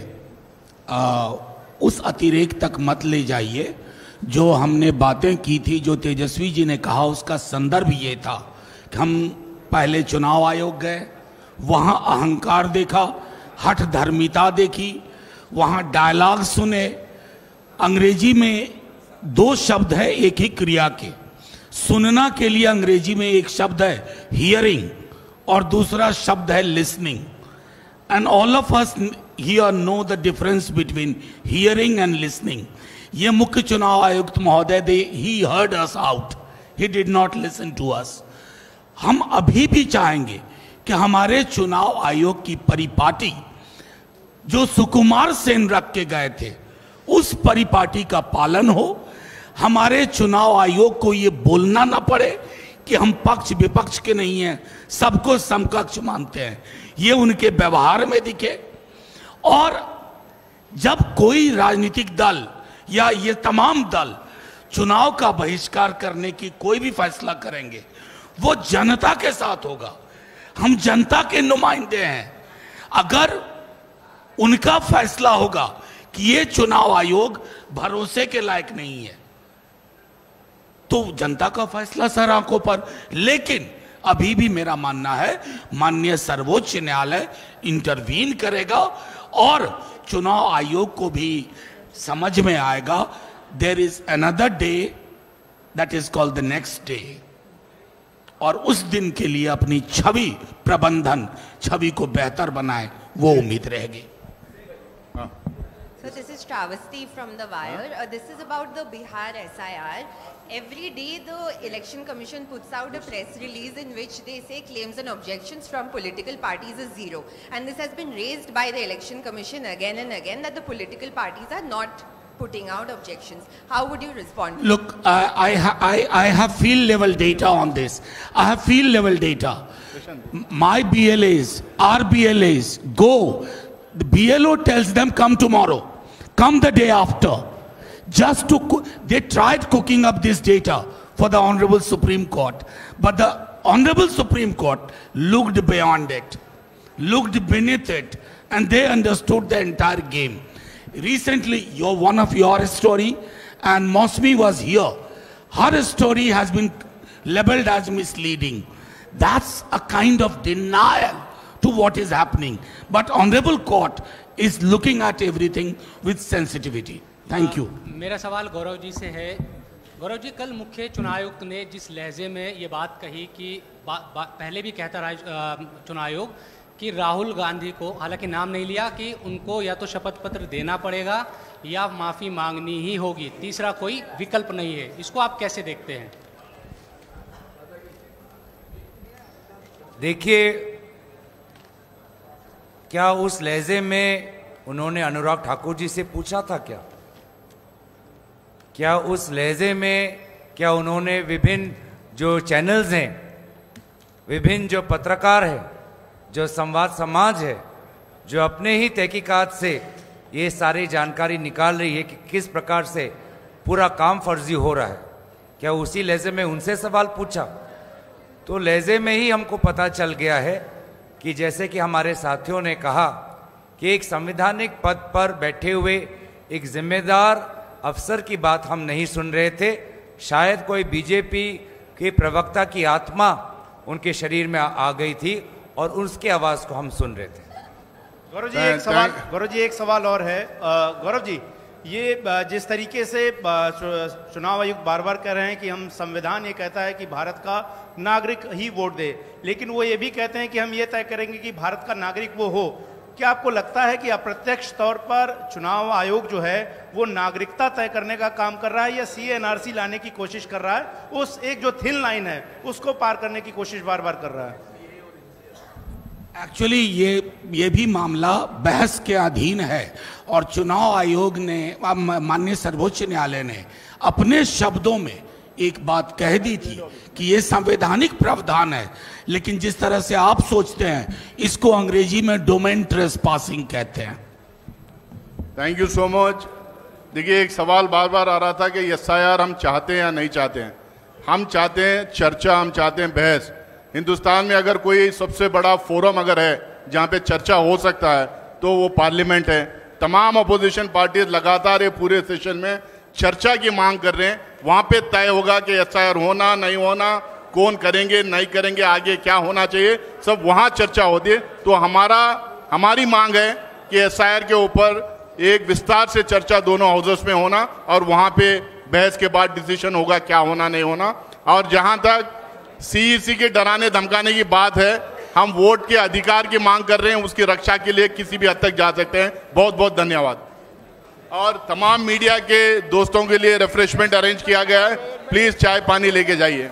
उस अतिरेक तक मत ले जाइए। जो हमने बातें की थी, जो तेजस्वी जी ने कहा, उसका संदर्भ ये था कि हम पहले चुनाव आयोग गए, वहां अहंकार देखा, हठ धर्मिता देखी, वहां डायलॉग सुने। अंग्रेजी में दो शब्द है एक ही क्रिया के। सुनना के लिए अंग्रेजी में एक शब्द है हियरिंग और दूसरा शब्द है listening. And all of us here know the difference between hearing and listening. ये मुख्य चुनाव आयुक्त महोदय, he heard us out, he did not listen to us. हम अभी भी चाहेंगे कि हमारे चुनाव आयोग की परिपाटी जो सुकुमार सेन रख के गए थे, उस परिपाटी का पालन हो। हमारे चुनाव आयोग को ये बोलना ना पड़े कि हम पक्ष विपक्ष के नहीं हैं, सबको समकक्ष मानते हैं। ये उनके व्यवहार में दिखे। और जब कोई राजनीतिक दल या ये तमाम दल चुनाव का बहिष्कार करने की कोई भी फैसला करेंगे, वो जनता के साथ होगा। हम जनता के नुमाइंदे हैं। अगर उनका फैसला होगा कि ये चुनाव आयोग भरोसे के लायक नहीं है, तो जनता का फैसला सर आंखों पर। लेकिन अभी भी मेरा मानना है माननीय सर्वोच्च न्यायालय इंटरवीन करेगा और चुनाव आयोग को भी समझ में आएगा there is another day that is called the next day, और उस दिन के लिए अपनी छवि प्रबंधन, छवि को बेहतर बनाए, वो उम्मीद रहेगी। So this is Travesti from The Wire. This is about the Bihar SIR. Every day the Election Commission puts out a press release in which they say claims and objections from political parties is zero. And this has been raised by the Election Commission again and again that the political parties are not putting out objections. How would you respond? Look, I have field level data on this. I have field level data. My BLAs, our BLAs go. The BLO tells them come tomorrow, come the day after. Just to they tried cooking up this data for the Honorable Supreme Court, but the Honorable Supreme Court looked beyond it, looked beneath it, and they understood the entire game. Recently, one of your story, and Mosmi was here. Her story has been labeled as misleading. That's a kind of denial to what is happening. But Honorable Court is looking at everything with sensitivity. Thank you. मेरा सवाल गौरव जी से है। गौरव जी, कल मुख्य चुनाव आयुक्त ने जिस लहजे में ये बात कही कि पहले भी कहता रहा चुनाव आयोग कि राहुल गांधी को, हालांकि नाम नहीं लिया, कि उनको या तो शपथ पत्र देना पड़ेगा या माफ़ी मांगनी ही होगी, तीसरा कोई विकल्प नहीं है। इसको आप कैसे देखते हैं? देखिए, क्या उस लहजे में उन्होंने अनुराग ठाकुर जी से पूछा था क्या उस लहजे में क्या उन्होंने विभिन्न जो चैनल्स हैं, विभिन्न जो पत्रकार हैं, जो संवाद समाज है, जो अपने ही तहकीकात से ये सारी जानकारी निकाल रही है कि किस प्रकार से पूरा काम फर्जी हो रहा है, क्या उसी लहजे में उनसे सवाल पूछा? तो लहजे में ही हमको पता चल गया है कि जैसे कि हमारे साथियों ने कहा कि एक संवैधानिक पद पर बैठे हुए एक जिम्मेदार अफसर की बात हम नहीं सुन रहे थे। शायद कोई बीजेपी के प्रवक्ता की आत्मा उनके शरीर में आ गई थी और उसकी आवाज़ को हम सुन रहे थे। गौरव जी एक सवाल और है। गौरव जी, ये जिस तरीके से चुनाव आयोग बार बार कह रहे हैं कि हम संविधान ये कहता है कि भारत का नागरिक ही वोट दे, लेकिन वो ये भी कहते हैं कि हम ये तय करेंगे कि भारत का नागरिक वो हो। क्या आपको लगता है कि अप्रत्यक्ष तौर पर चुनाव आयोग जो है वो नागरिकता तय करने का काम कर रहा है या CA/NRC लाने की कोशिश कर रहा है? उस एक जो थिन लाइन है उसको पार करने की कोशिश बार बार कर रहा है। एक्चुअली ये भी मामला बहस के अधीन है और चुनाव आयोग ने, माननीय सर्वोच्च न्यायालय ने अपने शब्दों में एक बात कह दी थी कि ये संवैधानिक प्रावधान है, लेकिन जिस तरह से आप सोचते हैं इसको अंग्रेजी में डोमेन ट्रेसपासिंग कहते हैं। Thank you so much. देखिए, एक सवाल बार बार आ रहा था कि SIR हम चाहते हैं या नहीं चाहते हैं। हम चाहते हैं चर्चा, हम चाहते हैं बहस। हिंदुस्तान में अगर कोई सबसे बड़ा फोरम अगर है जहाँ पे चर्चा हो सकता है तो वो पार्लियामेंट है। तमाम अपोजिशन पार्टीज लगातार ये पूरे सेशन में चर्चा की मांग कर रहे हैं। वहाँ पे तय होगा कि SIR होना नहीं होना, कौन करेंगे नहीं करेंगे, आगे क्या होना चाहिए, सब वहाँ चर्चा होती है। तो हमारी मांग है कि SIR के ऊपर एक विस्तार से चर्चा दोनों हाउसेस में होना और वहाँ पे बहस के बाद डिसीजन होगा क्या होना नहीं होना। और जहाँ तक CEC के डराने धमकाने की बात है, हम वोट के अधिकार की मांग कर रहे हैं, उसकी रक्षा के लिए किसी भी हद तक जा सकते हैं। बहुत बहुत धन्यवाद। और तमाम मीडिया के दोस्तों के लिए रिफ्रेशमेंट अरेंज किया गया है, प्लीज चाय पानी लेके जाइए।